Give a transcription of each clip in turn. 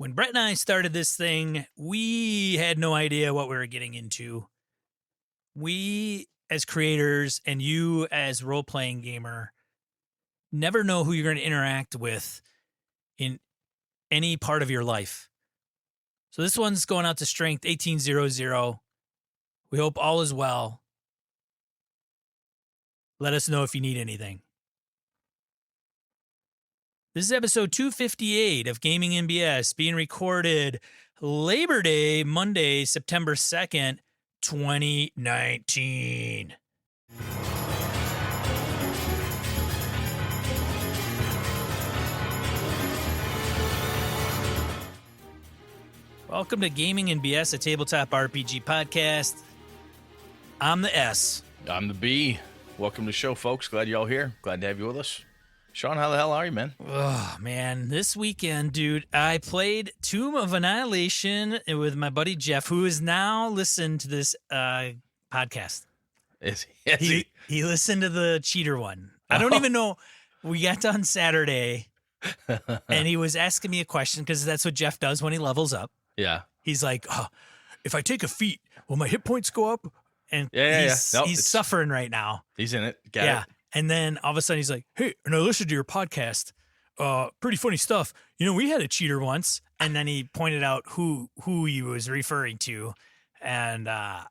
When Brett and I started this thing, we had no idea what we were getting into. We, as creators, and you, as role-playing gamer, never know who you're going to interact with in any part of your life. So this one's going out to Strength 1800. We hope all is well. Let us know if you need anything. This is episode 258 of Gaming NBS, being recorded Labor Day, Monday, September 2nd, 2019. Welcome to Gaming NBS, a tabletop RPG podcast. I'm the S. I'm the B. Welcome to the show, folks. Glad you're all here. Glad to have you with us. Sean, how the hell are you, man? Oh, man. This weekend, dude, I played Tomb of Annihilation with my buddy Jeff, who has now listened to this podcast. He listened to the cheater one. I don't even know. We got done Saturday, and he was asking me a question, because that's what Jeff does when he levels up. Yeah. He's like, if I take a feat, will my hit points go up? And he's suffering right now. He's in it. Got it. And then all of a sudden he's like, hey, and I listened to your podcast. Pretty funny stuff. You know, we had a cheater once. And then he pointed out who he was referring to. And, I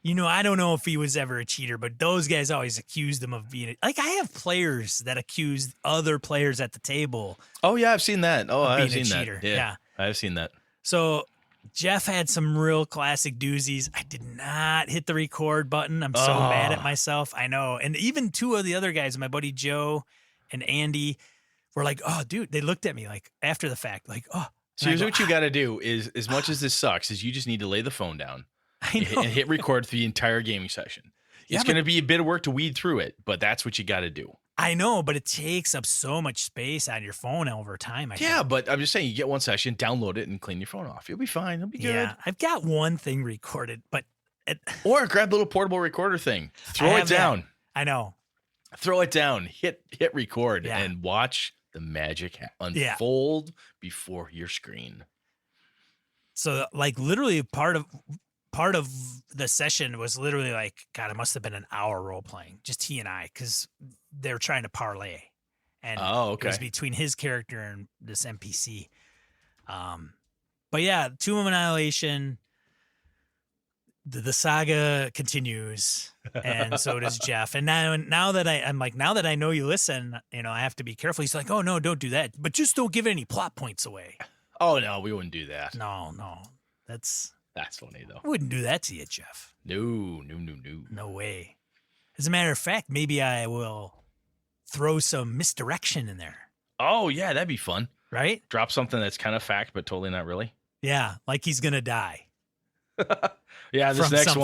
don't know if he was ever a cheater, but those guys always accused him of being like, I have players that accused other players at the table. Oh, yeah, I've seen that. Oh, I've seen that. Yeah. I've seen that. So Jeff had some real classic doozies. I did not hit the record button. I'm so mad at myself. I know. And even two of the other guys, my buddy Joe and Andy, were like, oh, dude, they looked at me like after the fact, like, oh. So here's what you got to do is, as much as this sucks, is you just need to lay the phone down and hit record for the entire gaming session. It's going to be a bit of work to weed through it, but that's what you got to do. I know, but it takes up so much space on your phone over time. I think. But I'm just saying, you get one session, download it, and clean your phone off. You'll be fine. It'll be good. Yeah, I've got one thing recorded, but... Or grab the little portable recorder thing. Throw it down. I know. Throw it down. Hit record and watch the magic unfold before your screen. So, like, literally part of the session was literally like, God, it must have been an hour role playing, just he and I, because they're trying to parlay, and it was between his character and this NPC. But yeah, Tomb of Annihilation, the saga continues, and so does Jeff. And now that I know you listen, I have to be careful. He's like, oh no, don't do that, but just don't give any plot points away. Oh no, we wouldn't do that. No, that's funny though. I wouldn't do that to you, Jeff. No. No way. As a matter of fact, maybe I will throw some misdirection in there. Oh, yeah, that'd be fun. Right? Drop something that's kind of fact, but totally not really. Yeah, like he's going to die. Yeah, this next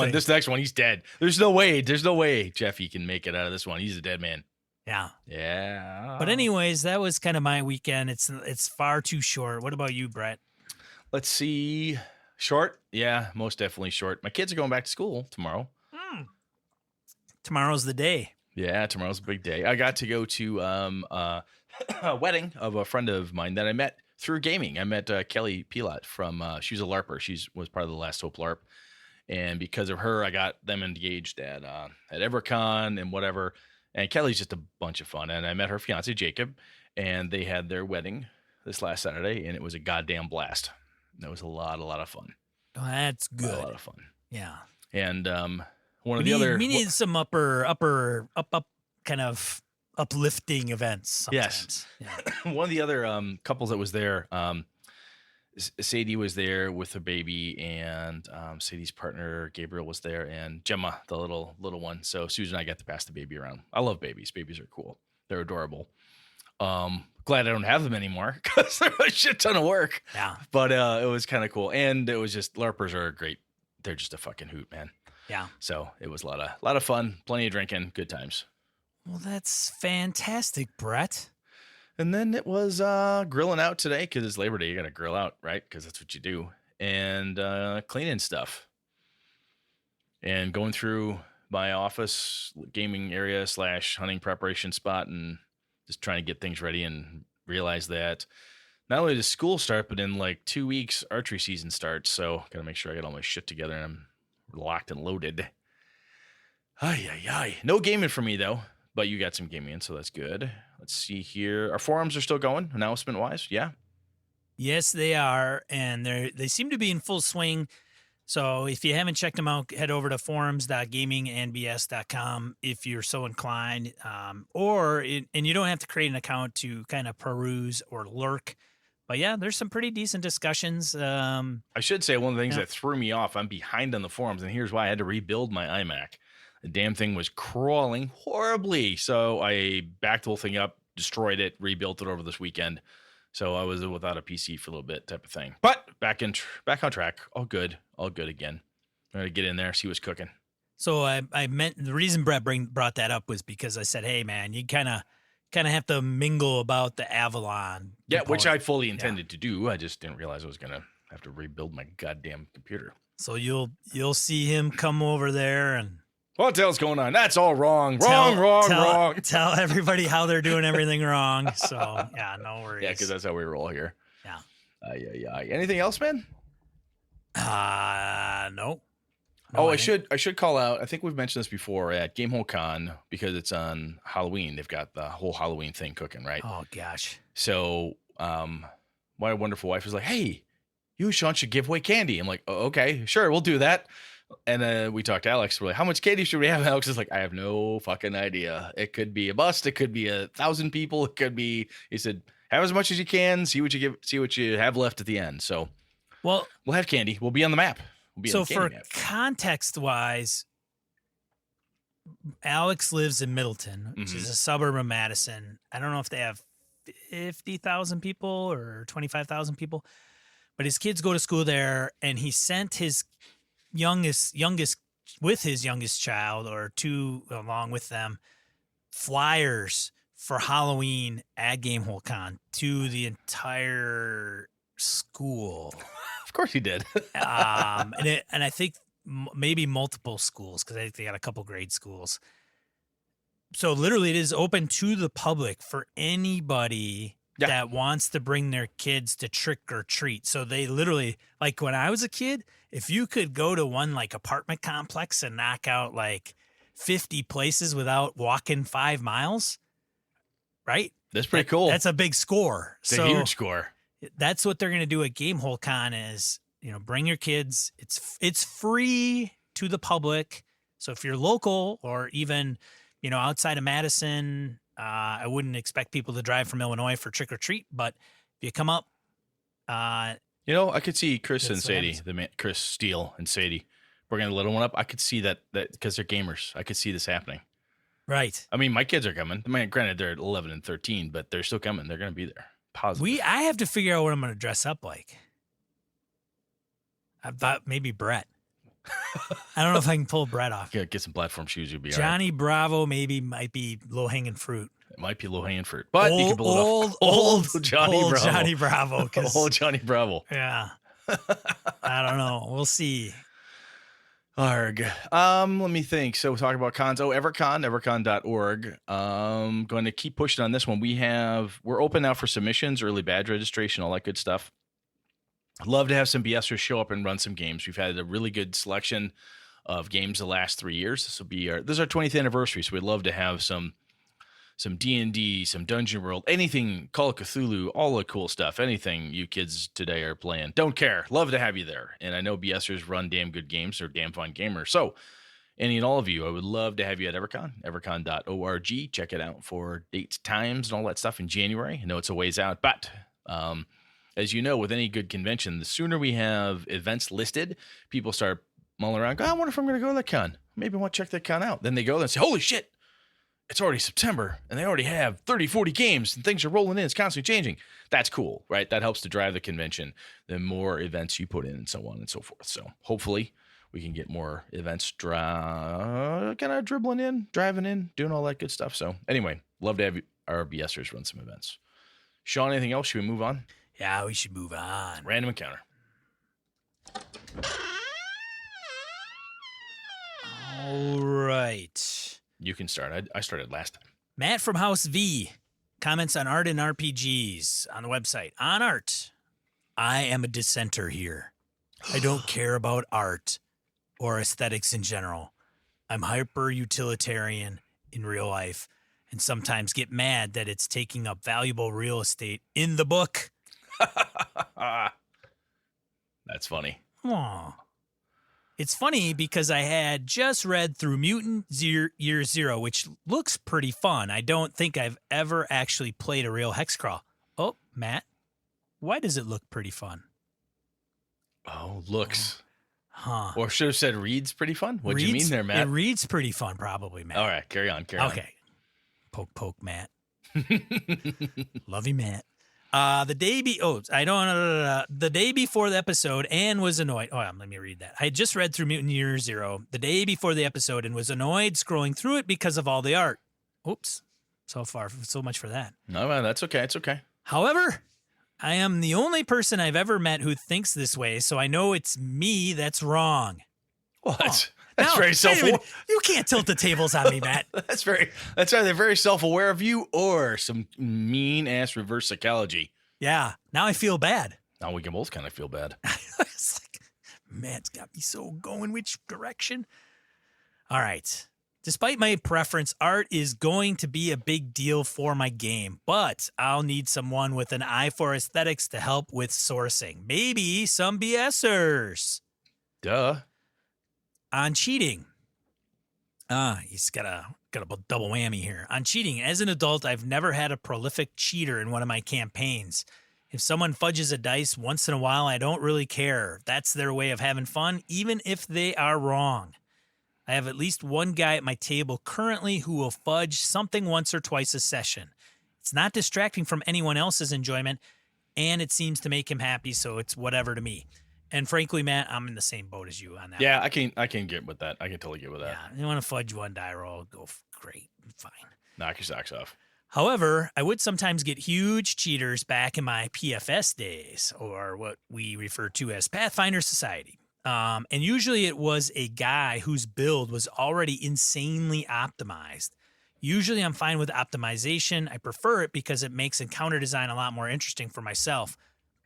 one, he's dead. There's no way Jeffy can make it out of this one. He's a dead man. Yeah. Yeah. But anyways, that was kind of my weekend. It's far too short. What about you, Brett? Let's see. Short? Yeah, most definitely short. My kids are going back to school tomorrow. Tomorrow's the day. Yeah, tomorrow's a big day. I got to go to a wedding of a friend of mine that I met through gaming. I met Kelly Pilat from, she was a LARPer. She was part of the Last Hope LARP. And because of her, I got them engaged at EverCon and whatever. And Kelly's just a bunch of fun. And I met her fiance, Jacob, and they had their wedding this last Saturday, and it was a goddamn blast. It was a lot of fun. Oh, that's good. A lot of fun. Yeah. And we need some up kind of uplifting events sometimes. Yes. Yeah. One of the other couples that was there, Sadie was there with her baby, and Sadie's partner Gabriel was there, and Gemma, the little one. So Susan and I got to pass the baby around. I love babies. Babies are cool. They're adorable. Glad I don't have them anymore, because they're a shit ton of work. Yeah. But it was kind of cool. And it was just, LARPers are great. They're just a fucking hoot, man. Yeah. So it was a lot of fun, plenty of drinking, good times. Well, that's fantastic, Brett. And then it was grilling out today, because it's Labor Day. You got to grill out, right? Because that's what you do. And cleaning stuff. And going through my office gaming area / hunting preparation spot, and just trying to get things ready, and realize that not only does school start, but in like 2 weeks, archery season starts. So got to make sure I get all my shit together and I'm locked and loaded. Ay, ay, ay. No gaming for me, though. But you got some gaming in, so that's good. Let's see here. Our forums are still going, announcement-wise. Yeah. Yes, they are, and they seem to be in full swing. So if you haven't checked them out, head over to forums.gamingandbs.com if you're so inclined. And you don't have to create an account to kind of peruse or lurk. But yeah, there's some pretty decent discussions. I should say one of the things that threw me off, I'm behind on the forums, and here's why I had to rebuild my iMac. The damn thing was crawling horribly. So I backed the whole thing up, destroyed it, rebuilt it over this weekend. So I was without a PC for a little bit type of thing. But back on track. All good again. I'm going to get in there, see what's cooking. So I meant the reason Brett brought that up was because I said, hey, man, you kind of have to mingle about the Avalon. Yeah, which I fully intended to do. I just didn't realize I was going to have to rebuild my goddamn computer. So you'll see him come over there and... What the hell's going on? That's all wrong. Wrong. Tell everybody how they're doing everything wrong. So, yeah, no worries. Yeah, because that's how we roll here. Yeah. Anything else, man? No. I should call out. I think we've mentioned this before at Gamehole Con because it's on Halloween. They've got the whole Halloween thing cooking, right? Oh gosh. So, my wonderful wife was like, "Hey, you, Sean, should give away candy." I'm like, "Oh, okay, sure, we'll do that." And we talked to Alex. We're like, how much candy should we have? Alex is like, I have no fucking idea. It could be a bust. It could be 1,000 people. It could be, he said, have as much as you can. See what you have left at the end. So, we'll have candy. We'll be on the map. For context wise, Alex lives in Middleton, which is a suburb of Madison. I don't know if they have 50,000 people or 25,000 people, but his kids go to school there, and he sent his youngest with his youngest child or two along with them flyers for Halloween at Gamehole Con to the entire school. Of course he did. And I think maybe multiple schools, because I think they got a couple grade schools. So literally it is open to the public for anybody that wants to bring their kids to trick or treat. So they literally, like when I was a kid, if you could go to one like apartment complex and knock out like 50 places without walking 5 miles, right? That's pretty cool. That's a big score. It's a huge score. That's what they're going to do at Gamehole Con is, bring your kids. It's free to the public. So if you're local or even, outside of Madison, I wouldn't expect people to drive from Illinois for trick or treat, but if you come up, I could see Chris and Sadie, Chris Steele and Sadie, bringing the little one up. I could see that because they're gamers. I could see this happening. Right. I mean, my kids are coming. I mean, granted, they're 11 and 13, but they're still coming. They're going to be there. Positive. I have to figure out what I'm going to dress up like. I thought maybe Brett. I don't know if I can pull Brett off. Yeah, get some platform shoes. You'll be Johnny all right. Bravo might be low hanging fruit. It might be low hanging fruit, but you can pull it off. Old Johnny Bravo. Johnny Bravo. Old Johnny Bravo. Yeah. I don't know. We'll see. Arg. Let me think. So we'll talk about cons. evercon.org. Going to keep pushing on this one. We're open now for submissions, early badge registration, all that good stuff. I'd love to have some BSers show up and run some games. We've had a really good selection of games the last 3 years. This is our 20th anniversary, so we'd love to have some D&D, some Dungeon World, anything, Call of Cthulhu, all the cool stuff, anything you kids today are playing. Don't care. Love to have you there. And I know BSers run damn good games. They're damn fun gamers. So any and all of you, I would love to have you at Evercon, evercon.org. Check it out for dates, times, and all that stuff in January. I know it's a ways out, but as you know, with any good convention, the sooner we have events listed, people start mulling around, I wonder if I'm going to go to that con. Maybe I want to check that con out. Then they go there and say, holy shit, it's already September, and they already have 30, 40 games, and things are rolling in. It's constantly changing. That's cool, right? That helps to drive the convention. The more events you put in, and so on and so forth. So hopefully we can get more events kind of driving in, doing all that good stuff. So anyway, love to have our BSers run some events. Sean, anything else? Should we move on? Yeah, we should move on. Random encounter. All right. You can start. I started last time. Matt from House V Comments on art and RPGs on the website. On art, I am a dissenter here. I don't care about art or aesthetics in general. I'm hyper utilitarian in real life and sometimes get mad that it's taking up valuable real estate in the book. That's funny. Aw. It's funny because I had just read through Mutant Year Zero, which looks pretty fun. I don't think I've ever actually played a real hex crawl. Oh, Matt, why does it look pretty fun? Oh, looks. Huh. Or should have said reads pretty fun. What do you mean there, Matt? It reads pretty fun, probably, Matt. All right, carry on. Okay. Poke, Matt. Love you, Matt. The day before the episode, Anne was annoyed. Oh, let me read that. I had just read through Mutant Year Zero the day before the episode and was annoyed scrolling through it because of all the art. Oops. So much for that. No, man, that's okay. It's okay. However, I am the only person I've ever met who thinks this way, so I know it's me that's wrong. Well, that's very self-aware. You can't tilt the tables on me, Matt. That's either very self-aware of you or some mean-ass reverse psychology. Yeah. Now I feel bad. Now we can both kind of feel bad. It's like, Matt's got me so going which direction. All right. Despite my preference, art is going to be a big deal for my game, but I'll need someone with an eye for aesthetics to help with sourcing. Maybe some BSers. Duh. On cheating. He's got a double whammy here. On cheating, as an adult, I've never had a prolific cheater in one of my campaigns. If someone fudges a dice once in a while, I don't really care. That's their way of having fun, even if they are wrong. I have at least one guy at my table currently who will fudge something once or twice a session. It's not distracting from anyone else's enjoyment, and it seems to make him happy, so it's whatever to me. And frankly, Matt, I'm in the same boat as you on that. Yeah, one. I can get with that. I can totally get with that. Yeah, you want to fudge one die roll, go great, fine. Knock your socks off. However, I would sometimes get huge cheaters back in my PFS days, or what we refer to as Pathfinder Society. And usually it was a guy whose build was already insanely optimized. Usually I'm fine with optimization. I prefer it because it makes encounter design a lot more interesting for myself.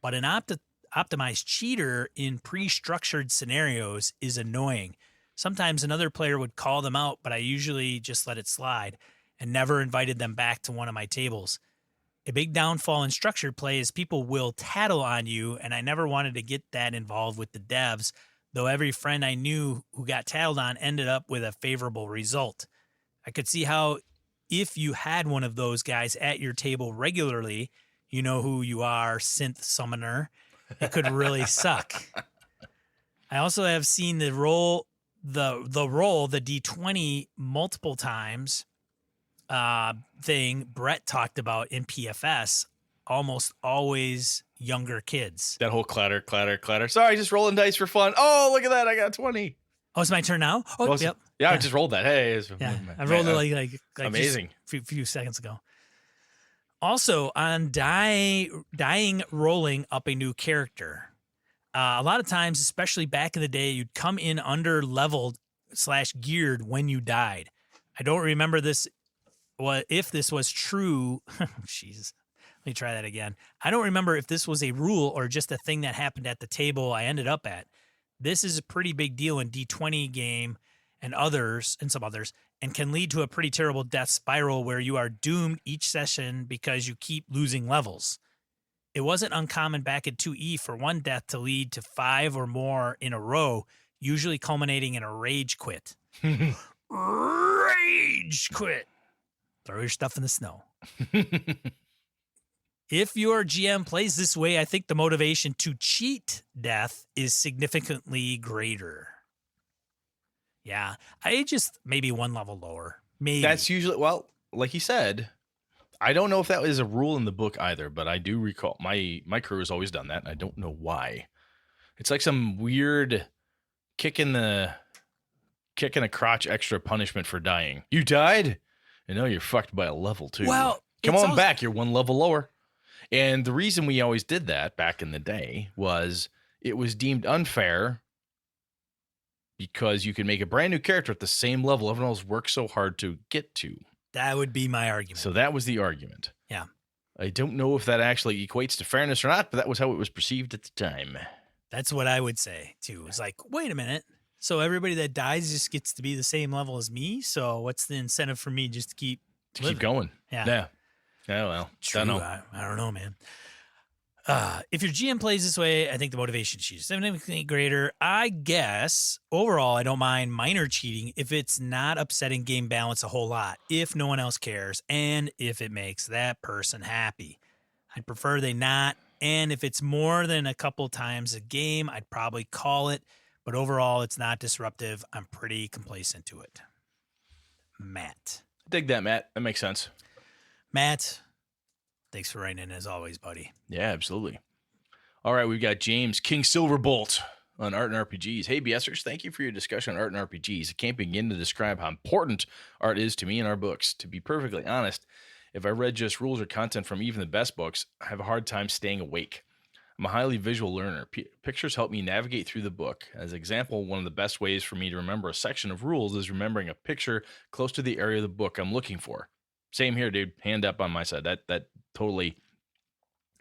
But an optimized cheater in pre-structured scenarios is annoying. Sometimes another player would call them out, but I usually just let it slide and never invited them back to one of my tables. A big downfall in structured play is people will tattle on you, and I never wanted to get that involved with the devs, though every friend I knew who got tattled on ended up with a favorable result. I could see how if you had one of those guys at your table regularly, you know who you are, synth summoner, it could really suck. I also have seen the roll the D20 multiple times thing Brett talked about in PFS, almost always younger kids. That whole clatter. Sorry, just rolling dice for fun. Oh, look at that. I got 20. Oh, it's my turn now? Oh, well, yep. Yeah, I just rolled that. Hey. I rolled it like amazing. A few seconds ago. Also, on dying rolling up a new character. A lot of times, especially back in the day, you'd come in under leveled / geared when you died. I don't remember this. If this was true. Jesus. Let me try that again. I don't remember if this was a rule or just a thing that happened at the table I ended up at. This is a pretty big deal in D20 game and some others, and can lead to a pretty terrible death spiral where you are doomed each session because you keep losing levels. It wasn't uncommon back at 2E for one death to lead to 5 or more in a row, usually culminating in a rage quit. Rage quit. Throw your stuff in the snow. If your GM plays this way, I think the motivation to cheat death is significantly greater. Yeah, I just maybe one level lower. Maybe. That's usually, well, like you said, I don't know if that is a rule in the book either, but I do recall my crew has always done that. And I don't know why. It's like some weird kicking a crotch extra punishment for dying. You died? And now you're fucked by a level too. Well, come on back. You're one level lower. And the reason we always did that back in the day was it was deemed unfair because you could make a brand new character at the same level everyone else worked so hard to get to. That would be my argument. So that was the argument. Yeah. I don't know if that actually equates to fairness or not, but that was how it was perceived at the time. That's what I would say too. It's like, wait a minute. So everybody that dies just gets to be the same level as me. So what's the incentive for me just to keep Keep living? going. Yeah. Yeah. Oh, well. Don't True. know. I don't know, man. If your GM plays this way, I think the motivation sheet is significantly greater. I guess overall, I don't mind minor cheating if it's not upsetting game balance a whole lot, if no one else cares, and if it makes that person happy. I'd prefer they not. And if it's more than a couple times a game, I'd probably call it. But overall, it's not disruptive. I'm pretty complacent to it. Matt. Dig that, Matt. That makes sense. Matt, thanks for writing in as always, buddy. Yeah, absolutely. All right, we've got James King Silverbolt on art and RPGs. Hey, BSers, thank you for your discussion on art and RPGs. I can't begin to describe how important art is to me in our books. To be perfectly honest, if I read just rules or content from even the best books, I have a hard time staying awake. I'm a highly visual learner. Pictures help me navigate through the book. As an example, one of the best ways for me to remember a section of rules is remembering a picture close to the area of the book I'm looking for. Same here, dude. Hand up on my side. That totally,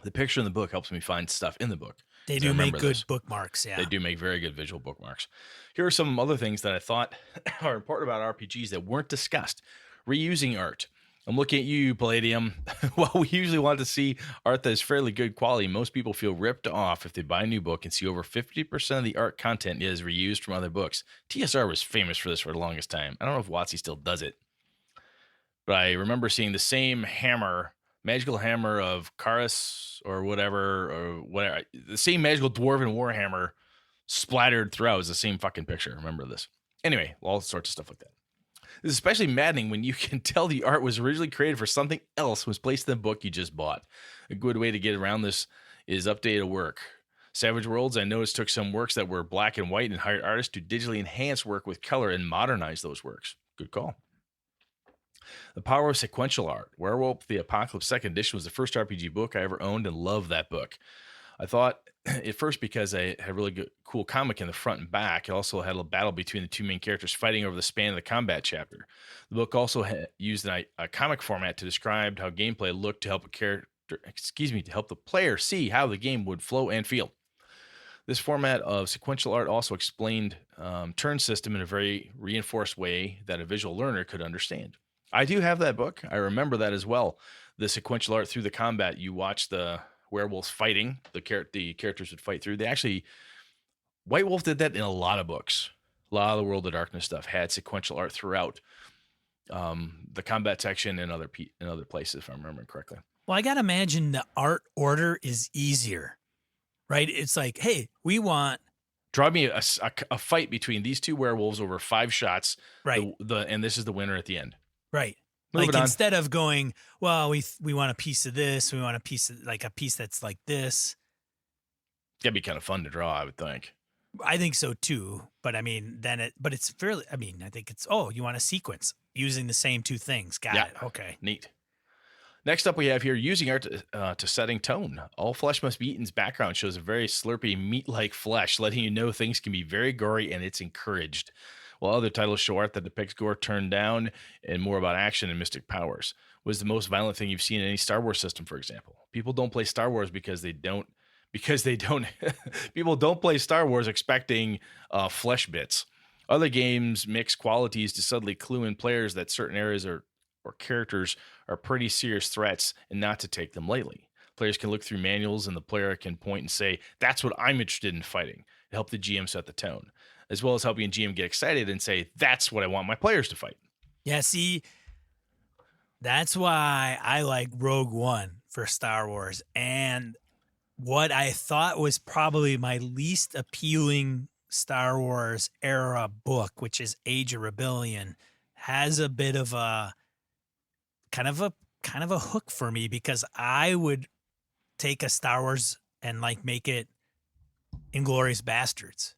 the picture in the book helps me find stuff in the book. They do make good bookmarks, yeah. They do make very good visual bookmarks. Here are some other things that I thought are important about RPGs that weren't discussed. Reusing art. I'm looking at you, Palladium. While we usually want to see art that is fairly good quality, most people feel ripped off if they buy a new book and see over 50% of the art content is reused from other books. TSR was famous for this for the longest time. I don't know if WotC still does it, but I remember seeing the same hammer, magical hammer of Karis or whatever, the same magical dwarven warhammer splattered throughout. It was the same fucking picture. Remember this. Anyway, all sorts of stuff like that. This is especially maddening when you can tell the art was originally created for something else, was placed in the book you just bought. A good way to get around this is updated work. Savage Worlds, I noticed, took some works that were black and white and hired artists to digitally enhance work with color and modernize those works. Good call. The Power of Sequential Art. Werewolf the Apocalypse 2nd Edition was the first RPG book I ever owned and loved that book. I thought at first because I had a really good, cool comic in the front and back. It also had a battle between the two main characters fighting over the span of the combat chapter. The book also used a comic format to describe how gameplay looked to help to help the player see how the game would flow and feel. This format of sequential art also explained turn system in a very reinforced way that a visual learner could understand. I do have that book. I remember that as well. The sequential art through the combat. You watch the werewolves fighting, the characters would fight through. White Wolf did that in a lot of books. A lot of the World of Darkness stuff had sequential art throughout the combat section and other places, if I'm remembering correctly. Well, I gotta imagine the art order is easier, right? It's like, hey, we want draw me a fight between these two werewolves over 5 shots, right? And this is the winner at the end, right? Like instead of going, well, we want a piece of this, we want a piece of like a piece that's like this. That'd be kind of fun to draw, I would think. I think so too, but I mean, but it's fairly. I mean, I think it's you want a sequence using the same 2 things. Got it. Okay, neat. Next up, we have here using art to setting tone. All Flesh Must Be Eaten's background shows a very slurpy meat-like flesh, letting you know things can be very gory and it's encouraged. While other titles show art that depicts gore turned down and more about action and mystic powers. What is the most violent thing you've seen in any Star Wars system, for example? People don't play Star Wars because they don't. People don't play Star Wars expecting flesh bits. Other games mix qualities to subtly clue in players that certain areas or characters are pretty serious threats and not to take them lightly. Players can look through manuals and the player can point and say, that's what I'm interested in fighting, to help the GM set the tone, as well as helping GM get excited and say, that's what I want my players to fight. Yeah, see, that's why I like Rogue One for Star Wars. And what I thought was probably my least appealing Star Wars era book, which is Age of Rebellion, has a bit of a kind of a hook for me, because I would take a Star Wars and like make it Inglourious Bastards.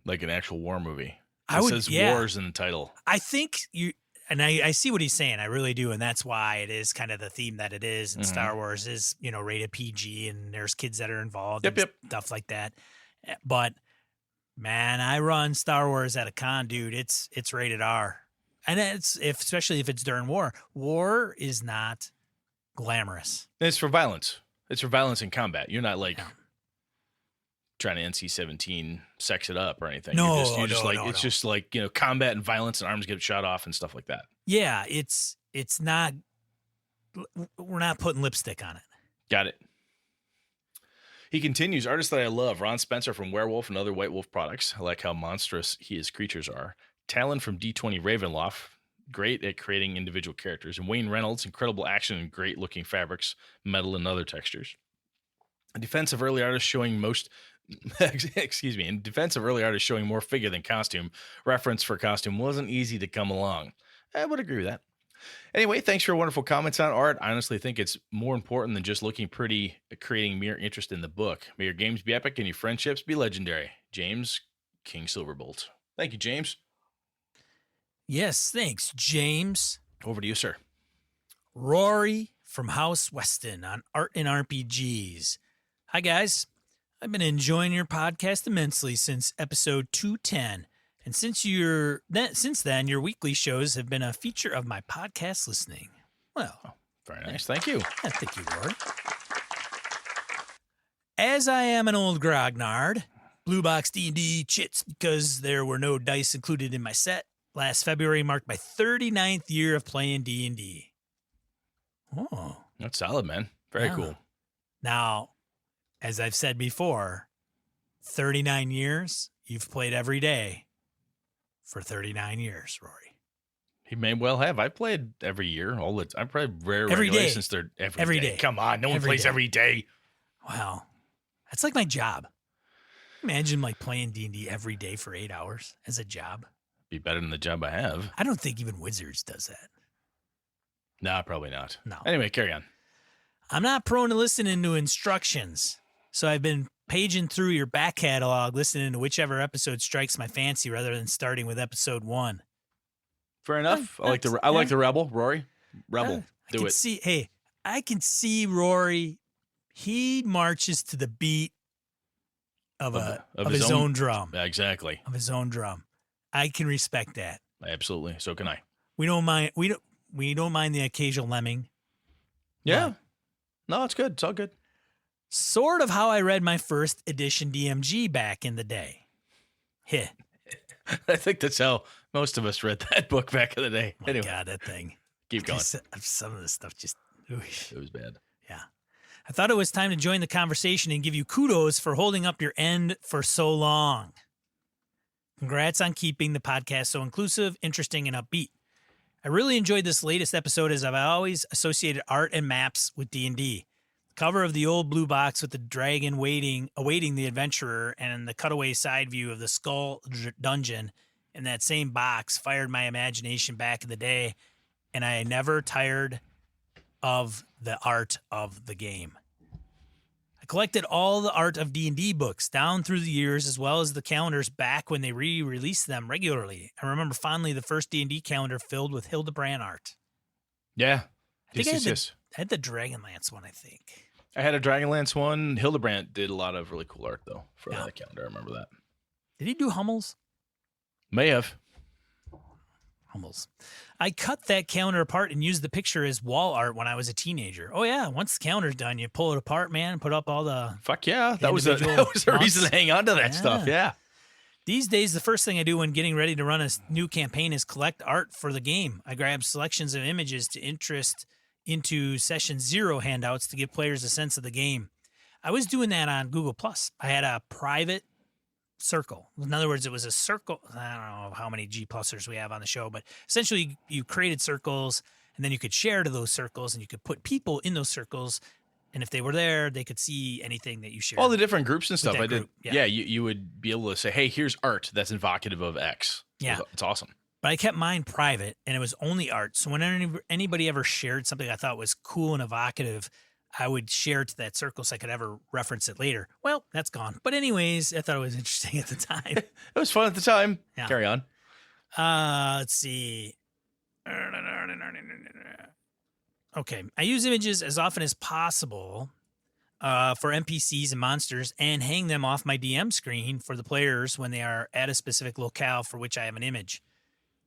Like an actual war movie. It says wars in the title. I think and I see what he's saying. I really do. And that's why it is kind of the theme that it is. And Star Wars is, rated PG and there's kids that are involved and stuff like that. But man, I run Star Wars at a con, dude. It's rated R. And especially if it's during war. War is not glamorous. And it's for violence. It's for violence in combat. You're not like Yeah. trying to NC-17 sex it up or anything. No, you're just no, like no, it's no. just like, combat and violence and arms get shot off and stuff like that. Yeah, it's not. We're not putting lipstick on it. Got it. He continues, artist that I love, Ron Spencer from Werewolf and other White Wolf products. I like how monstrous his creatures are. Talon from D20 Ravenloft, great at creating individual characters. And Wayne Reynolds, incredible action and great looking fabrics, metal and other textures. A defensive early artist showing most, excuse me, in defense of early artists showing more figure than costume. Reference for costume wasn't easy to come along. I would agree with that. Anyway, thanks for your wonderful comments on art. I honestly think it's more important than just looking pretty, creating mere interest in the book. May your games be epic and your friendships be legendary. James King Silverbolt. Thank you, James. Yes, thanks, James. Over to you, sir. Rory from House Weston on Art and RPGs. Hi, guys. I've been enjoying your podcast immensely since episode 210. And since then, your weekly shows have been a feature of my podcast listening. Well, very nice. Thank you. Thank you, Rory. As I am an old grognard, Blue Box D&D chits because there were no dice included in my set. Last February marked my 39th year of playing D&D. Oh. That's solid, man. Very cool. Now, as I've said before, 39 years, you've played every day for 39 years, Rory. He may well have. I played every year. I played every day since they're every day. Come on, no one plays every day. Wow, that's like my job. Imagine like playing D&D every day for 8 hours as a job. Be better than the job I have. I don't think even Wizards does that. Nah, probably not. No. Anyway, carry on. I'm not prone to listening to instructions, so I've been paging through your back catalog, listening to whichever episode strikes my fancy rather than starting with episode 1. Fair enough. I like the Rebel, Rory. Rebel. Do it. I can see Rory. He marches to the beat of his own drum. Yeah, exactly. Of his own drum. I can respect that. Absolutely. So can I. We don't mind the occasional lemming. Yeah. No, it's good. It's all good. Sort of how I read my first edition DMG back in the day. Heh. I think that's how most of us read that book back in the day. Oh, anyway. God, that thing. Keep going. Some of this stuff just... It was bad. Yeah. I thought it was time to join the conversation and give you kudos for holding up your end for so long. Congrats on keeping the podcast so inclusive, interesting, and upbeat. I really enjoyed this latest episode as I've always associated art and maps with D&D. Cover of the old blue box with the dragon awaiting the adventurer and the cutaway side view of the skull dungeon in that same box fired my imagination back in the day, and I never tired of the art of the game. I collected all the art of D&D books down through the years, as well as the calendars back when they re-released them regularly. I remember fondly the first D&D calendar filled with Hildebrand art. Yeah. I had the Dragonlance one, I think. I had a Dragonlance one. Hildebrand did a lot of really cool art, though, for that calendar. I remember that. Did he do Hummels? May have. Hummels. I cut that calendar apart and used the picture as wall art when I was a teenager. Oh, yeah. Once the calendar's done, you pull it apart, man, put up all the... Fuck yeah. That was the reason to hang on to that stuff. Yeah. These days, the first thing I do when getting ready to run a new campaign is collect art for the game. I grab selections of images to interest into Session 0 handouts to give players a sense of the game. I was doing that on Google+. I had a private circle. In other words, it was a circle. I don't know how many G+ers we have on the show, but essentially you created circles, and then you could share to those circles, and you could put people in those circles, and if they were there, they could see anything that you shared. All the different groups and stuff. I did. Group, yeah, you would be able to say, hey, here's art that's evocative of X. Yeah. It's awesome. But I kept mine private, and it was only art. So when anybody ever shared something I thought was cool and evocative, I would share it to that circle so I could ever reference it later. Well, that's gone. But anyways, I thought it was interesting at the time. It was fun at the time. Yeah. Carry on. Let's see. Okay. I use images as often as possible for NPCs and monsters and hang them off my DM screen for the players when they are at a specific locale for which I have an image.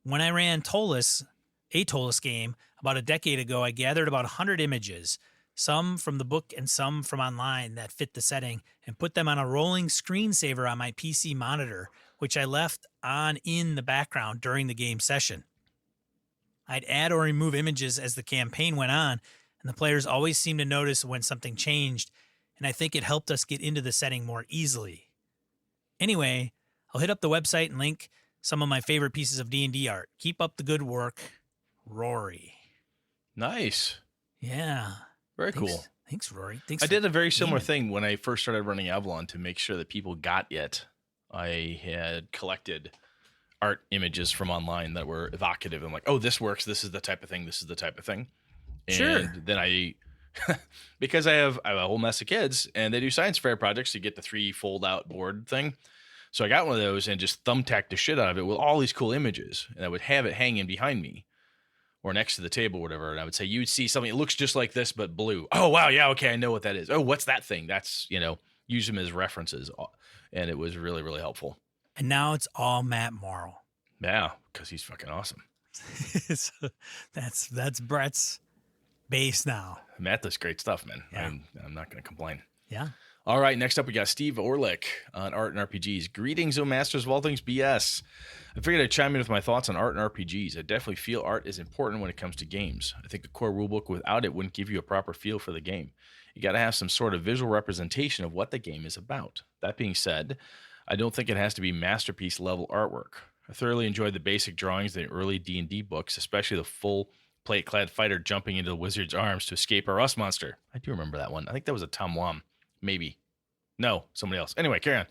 When I ran Tolus, Atolus game about a decade ago, I gathered about 100 images, some from the book and some from online that fit the setting, and put them on a rolling screensaver on my PC monitor, which I left on in the background during the game session. I'd add or remove images as the campaign went on, and the players always seemed to notice when something changed, and I think it helped us get into the setting more easily. Anyway, I'll hit up the website and link some of my favorite pieces of D&D art. Keep up the good work, Rory. Nice. Yeah. Very cool. Thanks, Rory. Thanks. I did a very similar thing when I first started running Avalon to make sure that people got it. I had collected art images from online that were evocative. I'm like, oh, this works. This is the type of thing. This is the type of thing. And Sure. then because I have a whole mess of kids and they do science fair projects to get the 3 fold out board thing. So I got one of those and just thumbtacked the shit out of it with all these cool images. And I would have it hanging behind me or next to the table or whatever. And I would say, you would see something that looks just like this, but blue. Oh, wow. Yeah. Okay. I know what that is. Oh, what's that thing? That's, use them as references. And it was really, really helpful. And now it's all Matt Morrow. Yeah. Because he's fucking awesome. So that's Brett's base now. Matt does great stuff, man. Yeah. I'm not going to complain. Yeah. All right, next up we got Steve Orlick on art and RPGs. Greetings, O Masters of all things BS. I figured I'd chime in with my thoughts on art and RPGs. I definitely feel art is important when it comes to games. I think a core rulebook without it wouldn't give you a proper feel for the game. You got to have some sort of visual representation of what the game is about. That being said, I don't think it has to be masterpiece level artwork. I thoroughly enjoyed the basic drawings in the early D&D books, especially the full plate-clad fighter jumping into the wizard's arms to escape a rust monster. I do remember that one. I think that was a Tom Wam. Maybe. No, somebody else. Anyway, carry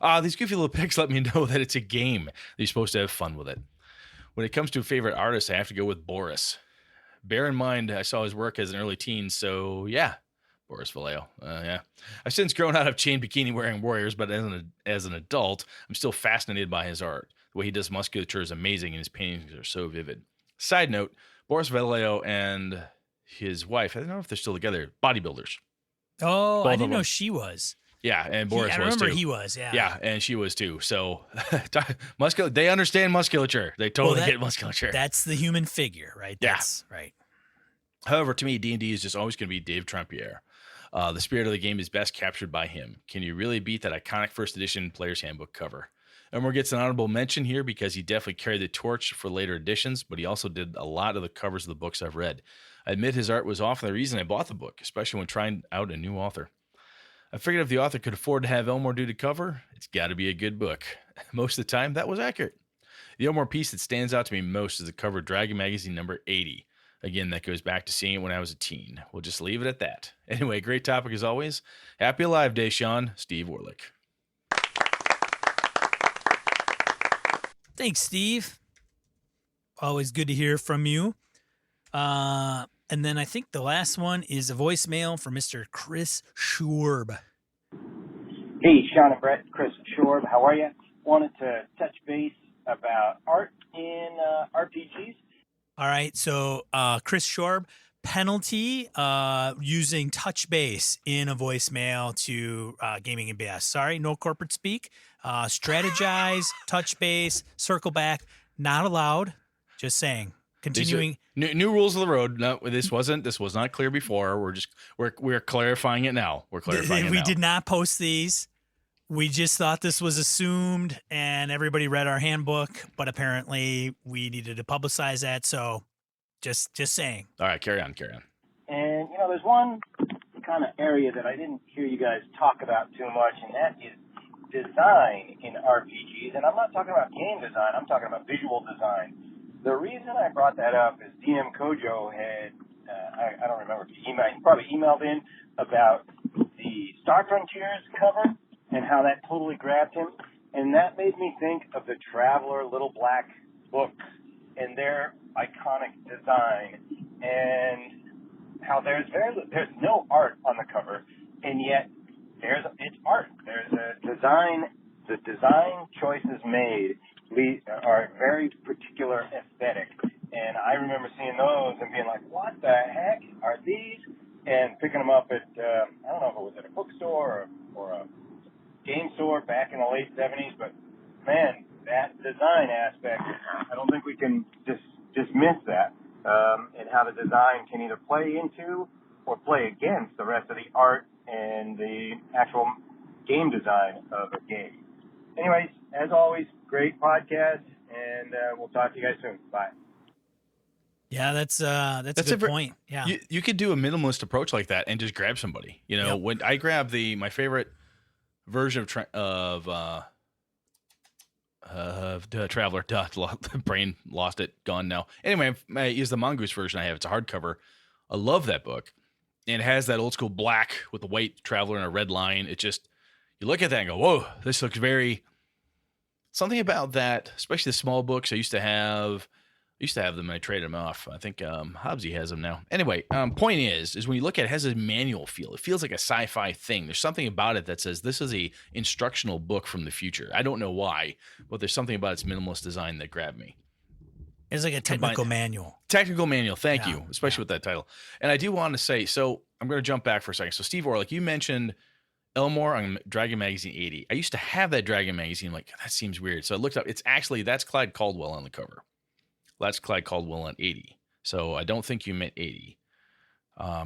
on. These goofy little pics let me know that it's a game. That you're supposed to have fun with it. When it comes to a favorite artist, I have to go with Boris. Bear in mind, I saw his work as an early teen, so yeah, Boris Vallejo. Yeah. I've since grown out of chain bikini wearing warriors, but as an adult, I'm still fascinated by his art. The way he does musculature is amazing, and his paintings are so vivid. Side note, Boris Vallejo and his wife, I don't know if they're still together, bodybuilders. Oh, I didn't know she was. Yeah, and Boris was too. I remember he was, yeah. Yeah, and she was too. So, they understand musculature. They totally get musculature. That's the human figure, right? That's right. However, to me, D&D is just always going to be Dave Trempier. The spirit of the game is best captured by him. Can you really beat that iconic first edition Player's Handbook cover? Elmore gets an honorable mention here because he definitely carried the torch for later editions, but he also did a lot of the covers of the books I've read. I admit his art was often the reason I bought the book, especially when trying out a new author. I figured if the author could afford to have Elmore do the cover, it's got to be a good book. Most of the time, that was accurate. The Elmore piece that stands out to me most is the cover of Dragon Magazine number 80. Again, that goes back to seeing it when I was a teen. We'll just leave it at that. Anyway, great topic as always. Happy Alive Day, Sean. Steve Orlick. Thanks, Steve. Always good to hear from you. And then I think the last one is a voicemail for Mr. Chris Schorb. Hey, Sean and Brett, Chris Schorb, how are you? Wanted to touch base about art in RPGs. All right, so Chris Schorb, penalty using touch base in a voicemail to Gaming and BS. Sorry, no corporate speak. Strategize, touch base, circle back, not allowed. Just saying. Continuing. New rules of the road. No, this was not clear before. We're clarifying it now. We did not post these. We just thought this was assumed, and everybody read our handbook. But apparently, we needed to publicize that. So, just saying. All right, carry on. And there's one kind of area that I didn't hear you guys talk about too much, and that is design in RPGs. And I'm not talking about game design. I'm talking about visual design. The reason I brought that up is DM Cojo had, I don't remember if he probably emailed in about the Star Frontiers cover and how that totally grabbed him. And that made me think of the Traveler Little Black books and their iconic design and how there's no art on the cover, and yet it's art. There's a design. The design choices made are very particular aesthetic. And I remember seeing those and being like, what the heck are these? And picking them up at, I don't know if it was at a bookstore or a game store back in the late 70s. But, man, that design aspect, I don't think we can just dismiss that, and how the design can either play into or play against the rest of the art and the actual game design of a game. Anyways, as always, great podcast, and we'll talk to you guys soon. Bye. Yeah, that's a good point. Yeah, you could do a minimalist approach like that and just grab somebody. You know, when I grab my favorite version of Traveler, brain lost it, gone now. Anyway, I use the Mongoose version I have. It's a hardcover. I love that book, and it has that old school black with the white Traveler and a red line. It just, you look at that and go, whoa, this looks very. Something about that, especially the small books I used to have them and I traded them off. I think Hobbsy has them now. Anyway, point is when you look at it, it has a manual feel. It feels like a sci-fi thing. There's something about it that says this is a instructional book from the future. I don't know why, but there's something about its minimalist design that grabbed me. It's like a technical manual. Technical manual, thank you, especially with that title. And I do want to say, so I'm going to jump back for a second. So Steve Orlick, you mentioned Elmore on Dragon Magazine 80. I used to have that Dragon Magazine. I'm like, that seems weird. So I looked up. It's actually, that's Clyde Caldwell on the cover. That's Clyde Caldwell on 80. So I don't think you meant 80.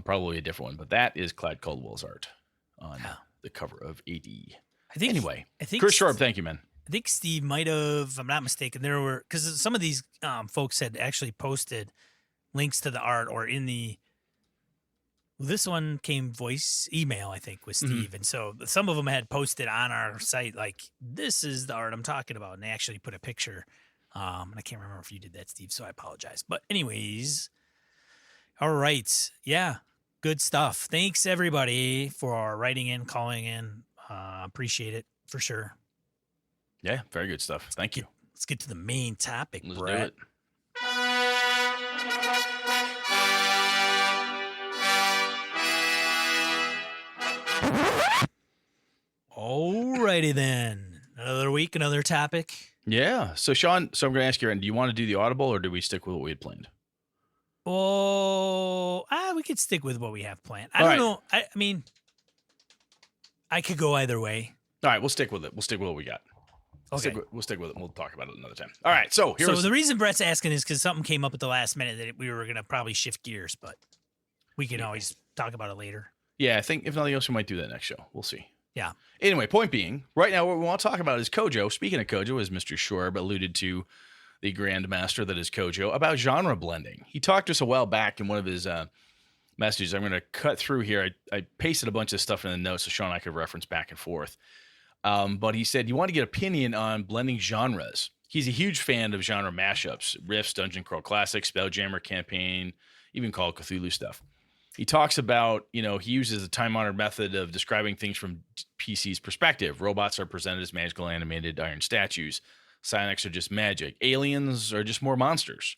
Probably a different one. But that is Clyde Caldwell's art on the cover of 80. I think Chris Sharp, thank you, man. I think Steve might have, if I'm not mistaken, there were, because some of these folks had actually posted links to the art or in the, this one came email, I think, with Steve. Mm-hmm. And so some of them had posted on our site, like, this is the art I'm talking about. And they actually put a picture. And I can't remember if you did that, Steve, so I apologize. But anyways, all right. Yeah, good stuff. Thanks, everybody, for writing in, calling in. Appreciate it, for sure. Yeah, very good stuff. Thank you. Let's get to the main topic, Let's Brett. do it. Alrighty then. Another week, another topic. Yeah. So, Sean, I'm going to ask you, do you want to do the Audible or do we stick with what we had planned? Oh, we could stick with what we have planned. I don't know. I mean, I could go either way. All right, we'll stick with it. We'll stick with what we got. Okay. We'll stick with it. We'll talk about it another time. All right. So, the reason Brett's asking is because something came up at the last minute that we were going to probably shift gears, but we can always talk about it later. Yeah, I think if nothing else, we might do that next show. We'll see. Yeah. Anyway, point being, right now what we want to talk about is Cojo. Speaking of Cojo, as Mr. Shorb alluded to, the grandmaster that is Cojo, about genre blending. He talked to us a while back in one of his messages. I'm going to cut through here. I pasted a bunch of stuff in the notes so Sean and I could reference back and forth. But he said, you want to get opinion on blending genres. He's a huge fan of genre mashups, riffs, Dungeon Crawl Classics, Spelljammer campaign, even Call of Cthulhu stuff. He talks about, he uses a time-honored method of describing things from PC's perspective. Robots are presented as magical animated iron statues. Psionics are just magic. Aliens are just more monsters.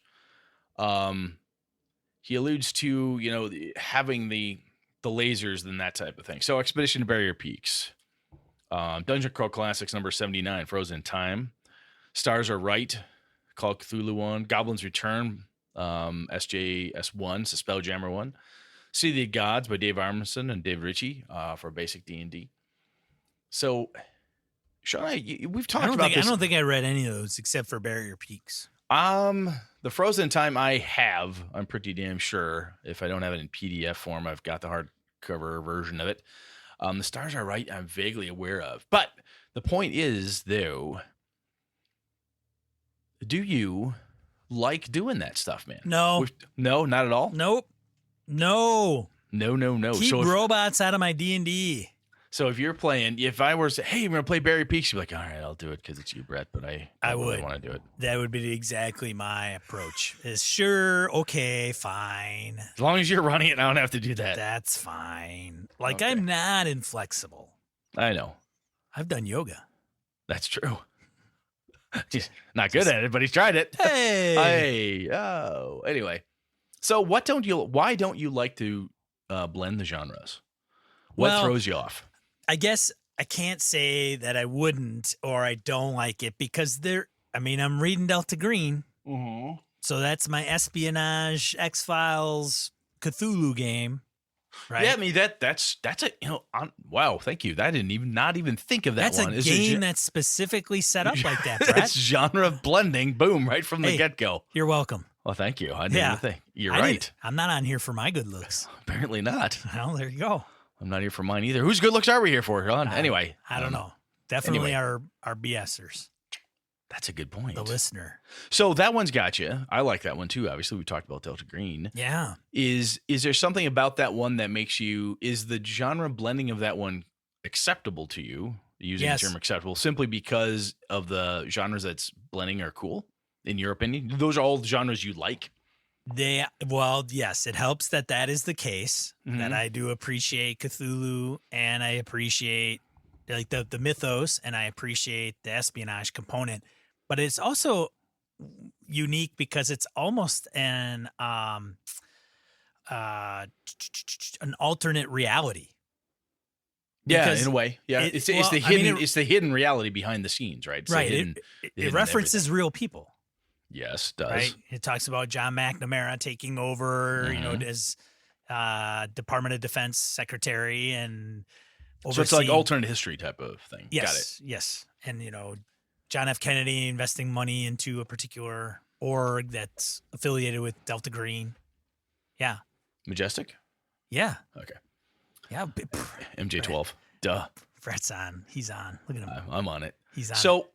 He alludes to, having the lasers and that type of thing. So Expedition to Barrier Peaks. Dungeon Crawl Classics number 79, Frozen Time. Stars Are Right, Call of Cthulhu 1. Goblin's Return, SJS1, so Spelljammer 1. City of the Gods by Dave Armisen and Dave Ritchie for basic D&D. So, Sean, we've talked about this. I don't think I read any of those except for Barrier Peaks. The Frozen Time I have, I'm pretty damn sure. If I don't have it in PDF form, I've got the hardcover version of it. The Stars Are Right, I'm vaguely aware of. But the point is, though, do you like doing that stuff, man? No. No, not at all? Nope. No. No. Keep robots out of my D&D. So if you're playing, if I were to say, hey, we're going to play Barry Peaks, you'd be like, all right, I'll do it because it's you, Brett, but I would really want to do it. That would be exactly my approach. Is sure, okay, fine. As long as you're running it, I don't have to do that. That's fine. Like, okay. I'm not inflexible. I know. I've done yoga. That's true. He's not good at it, but he's tried it. Hey. Oh. Anyway. So why don't you like to blend the genres? What throws you off? I guess I can't say that I wouldn't or I don't like it because I'm reading Delta Green. Mm-hmm. So that's my espionage, X-Files, Cthulhu game. Right? Yeah, I mean that's a wow, thank you. I didn't not even think of that that's one. That's a game that's specifically set up like that, Brett. It's genre blending, boom, right from the get-go. You're welcome. Well, thank you. I didn't Yeah. even think. You're I right. didn't- I'm not on here for my good looks. Apparently not. Well, there you go. I'm not here for mine either. Whose good looks are we here for, Sean? Anyway. I don't know. Definitely anyway. our BSers, That's a good point. the listener. So that one's got you. I like that one too. Obviously, we talked about Delta Green. Yeah. Is there something about that one that makes you, is the genre blending of that one acceptable to you? Using Yes. the term acceptable simply because of the genres that's blending are cool, in your opinion? Those are all the genres you like? Well, yes, it helps that is the case, that Mhm. I do appreciate Cthulhu and I appreciate like the mythos and I appreciate the espionage component, but it's also unique because it's almost an alternate reality. Yeah, Because in a way. Yeah, it- it's well, the I mean, hidden it- it's the hidden reality behind the scenes, right? It's the Right. hidden- It hidden references everything. real people. Yes, it does. Right. It talks about John McNamara taking over, Mhm. as Department of Defense secretary and So it's like overseeing- alternate history type of thing. Yes, Got it. yes. And John F. Kennedy investing money into a particular org that's affiliated with Delta Green. Yeah. Majestic? Yeah. Okay. Yeah. MJ12. Duh. Brett's on. He's on. Look at him. I'm on it. He's on. So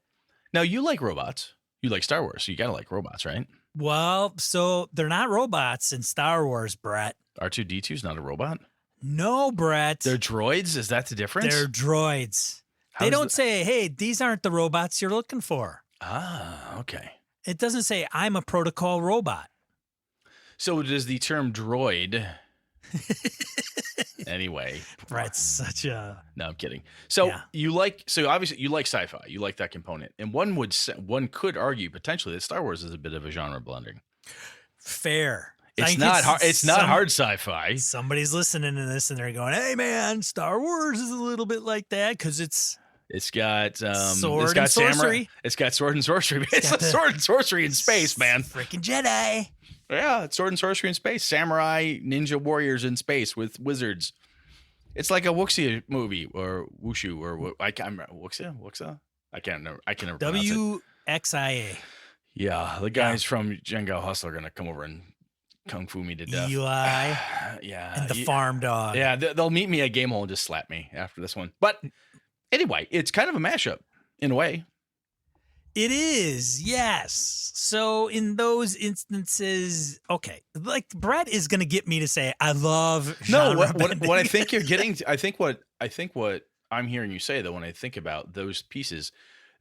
now you like robots. You like Star Wars. So you got to like robots, right? Well, so they're not robots in Star Wars, Brett. R2D2 is not a robot. No, Brett. They're droids. Is that the difference? They're droids. How They does don't the- say, hey, these aren't the robots you're looking for. Okay. It doesn't say, I'm a protocol robot. So does the term droid? Anyway, Brett's such a. no, I'm kidding. So Yeah. so obviously you like sci-fi. You like that component, and one could argue potentially that Star Wars is a bit of a genre blending. Fair. I It's think not hard. It's not some- hard sci-fi. Somebody's listening to this and they're going, hey, man, Star Wars is a little bit like that because it's. It's got Sword it's got and sorcery. It's got sword and sorcery. It's got a the- sword and sorcery in space, man. Freaking Jedi. Yeah, it's sword and sorcery in space. Samurai ninja warriors in space with wizards. It's like a Wuxia movie or Wushu or I can't remember. Wuxia? I can't remember. I can never pronounce it. WXIA. Yeah, the guys from Jenga Hustle are gonna come over and kung fu me to death. Eli Yeah, and the farm dog. Yeah, they'll meet me at Game Hole and just slap me after this one. But anyway, it's kind of a mashup in a way. It is, yes. So in those instances, okay, like Brett is going to get me to say, I love No, genre what I bending. think you're getting, I think what I'm hearing you say though, when I think about those pieces,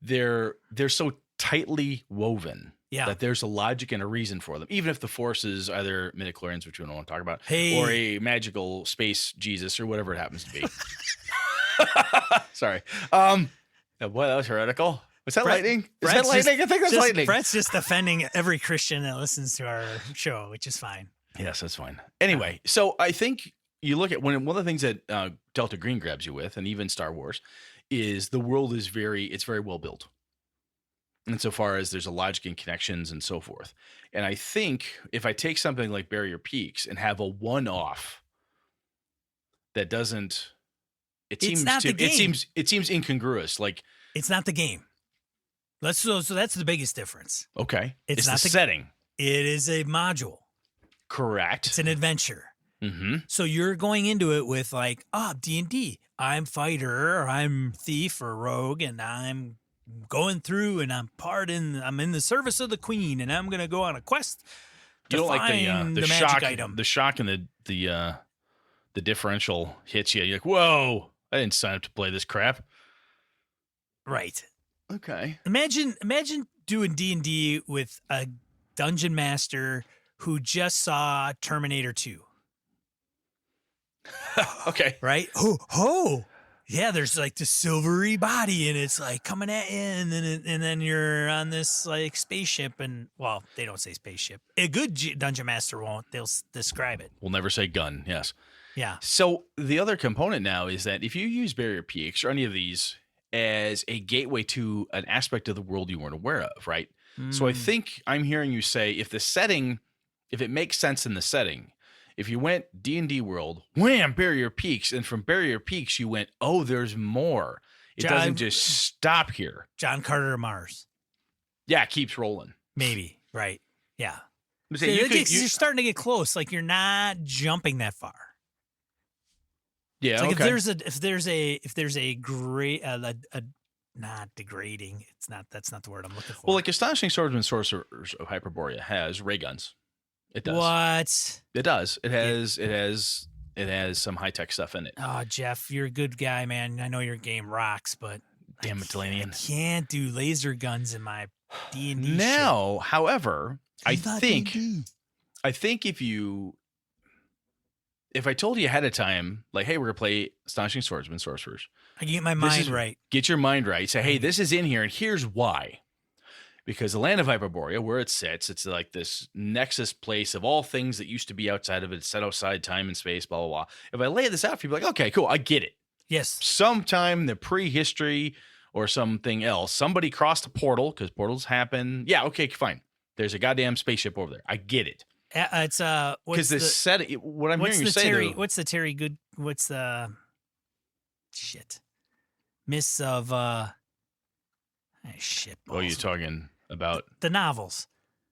they're so tightly woven Yeah. that there's a logic and a reason for them, even if the force is either midichlorians, which we don't want to talk about, Hey. or a magical space Jesus or whatever it happens to be. Sorry. Boy, that was heretical. Was that Brett- lightning? Is Brett's that lightning? just- I think that's just- lightning. Brett's just offending every Christian that listens to our show, which is fine. Yes, that's fine. Anyway, so I think you look at one of the things that Delta Green grabs you with, and even Star Wars, is the world is very well built. Insofar as there's a logic and connections and so forth. And I think if I take something like Barrier Peaks and have a one-off that doesn't, It's not the game. it seems incongruous. Like, It's not the game. So that's the biggest difference. okay, It's it's not the the- setting, It is a module. correct? It's an adventure. Mm-hmm. So you're going into it with like, D&D. I'm fighter or I'm thief or rogue and I'm going through and I'm in the service of the queen and I'm going to go on a quest to You don't like find the the shock, magic item. the shock and the differential hits you. You're like, whoa! I didn't sign up to play this crap. Right. Okay. Imagine doing D&D with a dungeon master who just saw Terminator 2, Okay. right? Oh. Yeah, there's like the silvery body and it's like coming at you and then you're on this like spaceship and well, they don't say spaceship. A good dungeon master won't. They'll describe it. We'll never say gun. Yes. Yeah. So the other component now is that if you use Barrier Peaks or any of these as a gateway to an aspect of the world you weren't aware of, right? So I think I'm hearing you say if it makes sense in the setting, if you went D&D world, wham, Barrier Peaks, and from Barrier Peaks you went, oh, there's more. It doesn't just stop here. John Carter of Mars. Yeah, it keeps rolling. Maybe. Right. Yeah. I'm So saying you're starting to get close. Like you're not jumping that far. yeah, It's like okay. if there's a great not degrading. That's not the word I'm looking for. Well, like Astonishing Swordsman Sorcerers of Hyperborea has ray guns. It does. What? It does. It has some high tech stuff in it. Oh, Jeff, you're a good guy, man. I know your game rocks, but Damn it, Delanian. I can't do laser guns in my D&D Now, however, I He's not think D&D. if I told you ahead of time, like, hey, we're gonna play Astonishing Swordsman Sorcerers. I can get my mind right. Get your mind right. Say, hey, this is in here, and here's why. Because the land of Hyperborea, where it sits, it's like this nexus place of all things that used to be outside of it. It's set outside time and space, blah, blah, blah. If I lay this out for you, be like, okay, cool, I get it. Yes. Sometime in the prehistory or something else, somebody crossed a portal because portals happen. Yeah, okay, fine. There's a goddamn spaceship over there. I get it. It's Because this setting, what I'm hearing you say, though, what's the Terry Good? What's the shit? Miss of shit. oh, you're balls. talking about the novels,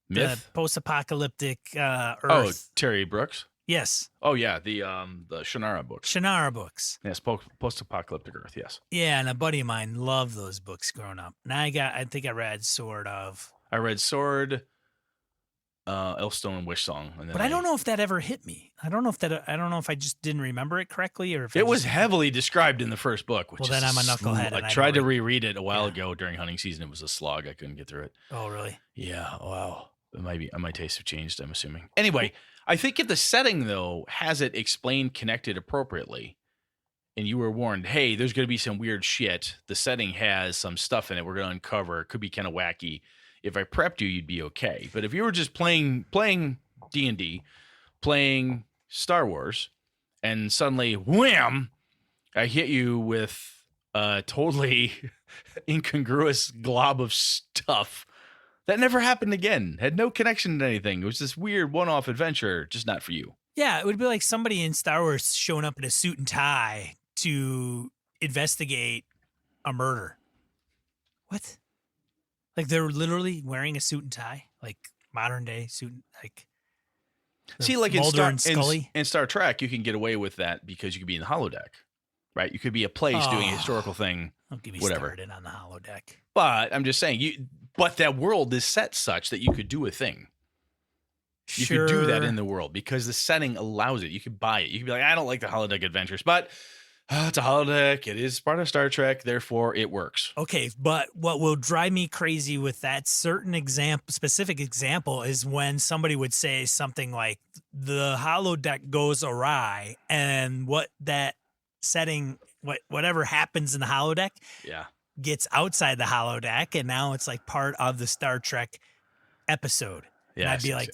myth? the post-apocalyptic Oh, Earth. Terry Brooks. Yes, Oh yeah, the Shannara books. Shannara books. Yes, post-apocalyptic Earth. Yes, Yeah, and a buddy of mine loved those books growing up. And I think I read sort of. I read Sword, Elfstone, and Wish Song, and then But I don't know if that ever hit me. I don't know if I just didn't remember it correctly, or if it was heavily described in the first book. Which Well, then I'm a knucklehead, I and I tried to don't reread it a while ago during hunting season. It was a slog. I couldn't get through it. Oh, really? Yeah. Wow. My tastes have changed, I'm assuming. Anyway, I think if the setting though has it explained, connected appropriately, and you were warned, hey, there's going to be some weird shit. The setting has some stuff in it we're going to uncover. It could be kind of wacky. If I prepped you, you'd be okay. But if you were just playing D&D, playing Star Wars, and suddenly, wham, I hit you with a totally incongruous glob of stuff that never happened again. Had no connection to anything. It was this weird one-off adventure, just not for you. Yeah, it would be like somebody in Star Wars showing up in a suit and tie to investigate a murder. What? Like they're literally wearing a suit and tie, like modern day suit, like. See, like in Mulder and Scully. in Star Trek, you can get away with that because you could be in the holodeck, right? You could be a place doing a historical thing, Don't get me whatever. started on the holodeck. But I'm just saying, but that world is set such that you could do a thing. You could do that in the world because the setting allows it. You could buy it. You could be like, I don't like the holodeck adventures, but it's a holodeck. It is part of Star Trek. Therefore, it works. Okay, but what will drive me crazy with that specific example is when somebody would say something like the holodeck goes awry, and what that setting, whatever happens in the holodeck, Yeah, gets outside the holodeck, and now it's like part of the Star Trek episode. And I'd be like,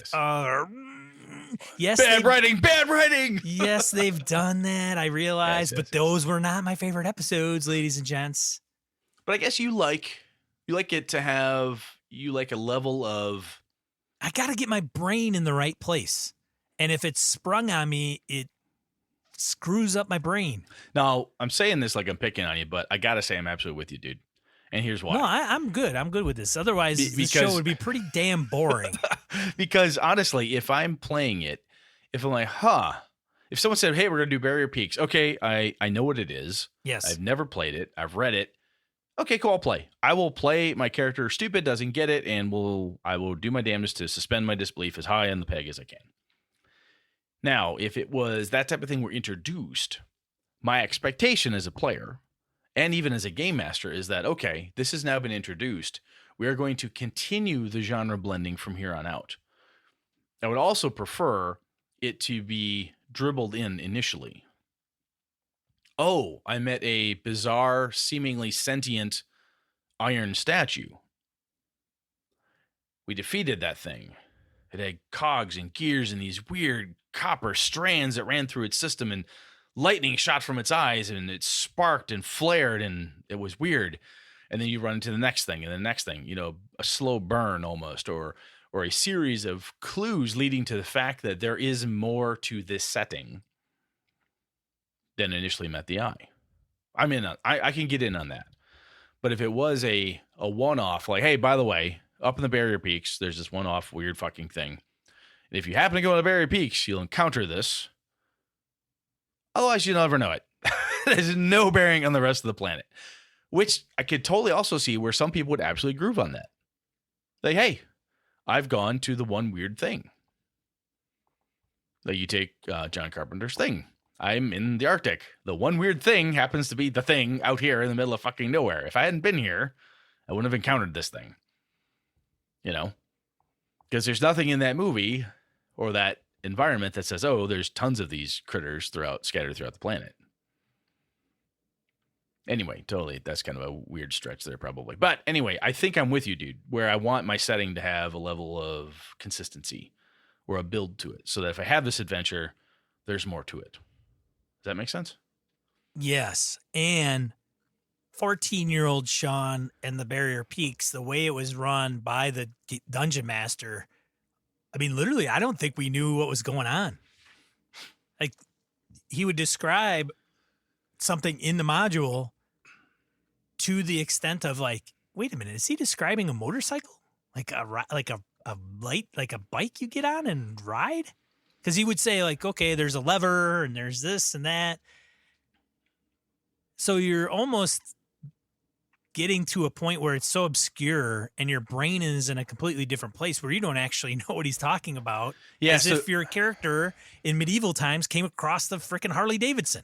yes, bad writing. Yes, they've done that. I realize, but those were not my favorite episodes, ladies and gents. But I guess you like it to have a level of. I got to get my brain in the right place, and if it's sprung on me, it screws up my brain. Now I'm saying this like I'm picking on you, but I gotta say I'm absolutely with you, dude. And here's why. No, I'm good. I'm good with this. Otherwise, this show would be pretty damn boring. Because honestly, if I'm playing it, if I'm like, if someone said, hey, we're going to do Barrier Peaks. Okay, I know what it is. Yes. I've never played it. I've read it. Okay, cool, I'll play. I will play. My character stupid, doesn't get it, and I will do my damnedest to suspend my disbelief as high on the peg as I can. Now, if it was that type of thing were introduced, my expectation as a player and even as a game master is that, okay, this has now been introduced. We are going to continue the genre blending from here on out. I would also prefer it to be dribbled in initially. Oh, I met a bizarre, seemingly sentient iron statue. We defeated that thing. It had cogs and gears and these weird copper strands that ran through its system, and lightning shot from its eyes, and it sparked and flared, and it was weird. And then you run into the next thing and the next thing, a slow burn almost, or a series of clues leading to the fact that there is more to this setting than initially met the eye. I'm in. I can get in on that. But if it was a one-off, like, hey, by the way, up in the Barrier Peaks, there's this one-off weird fucking thing. And if you happen to go to the Barrier Peaks, you'll encounter this. Otherwise, you'll never know it. There's no bearing on the rest of the planet, which I could totally also see where some people would absolutely groove on that. Like, hey, I've gone to the one weird thing. Like you take John Carpenter's Thing. I'm in the Arctic. The one weird thing happens to be the thing out here in the middle of fucking nowhere. If I hadn't been here, I wouldn't have encountered this thing. You know? Because there's nothing in that movie or that environment that says, oh, there's tons of these critters scattered throughout the planet. Anyway, totally. That's kind of a weird stretch there, probably. But anyway, I think I'm with you, dude, where I want my setting to have a level of consistency or a build to it so that if I have this adventure, there's more to it. Does that make sense? Yes. And 14-year-old Sean and the Barrier Peaks, the way it was run by the dungeon master, I mean, literally, I don't think we knew what was going on. Like, he would describe something in the module to the extent of like, wait a minute, is he describing a motorcycle? Like a light, like a bike you get on and ride? Because he would say like, okay, there's a lever and there's this and that. So you're almost getting to a point where it's so obscure and your brain is in a completely different place where you don't actually know what he's talking about. Yeah, as if your character in medieval times came across the freaking Harley Davidson.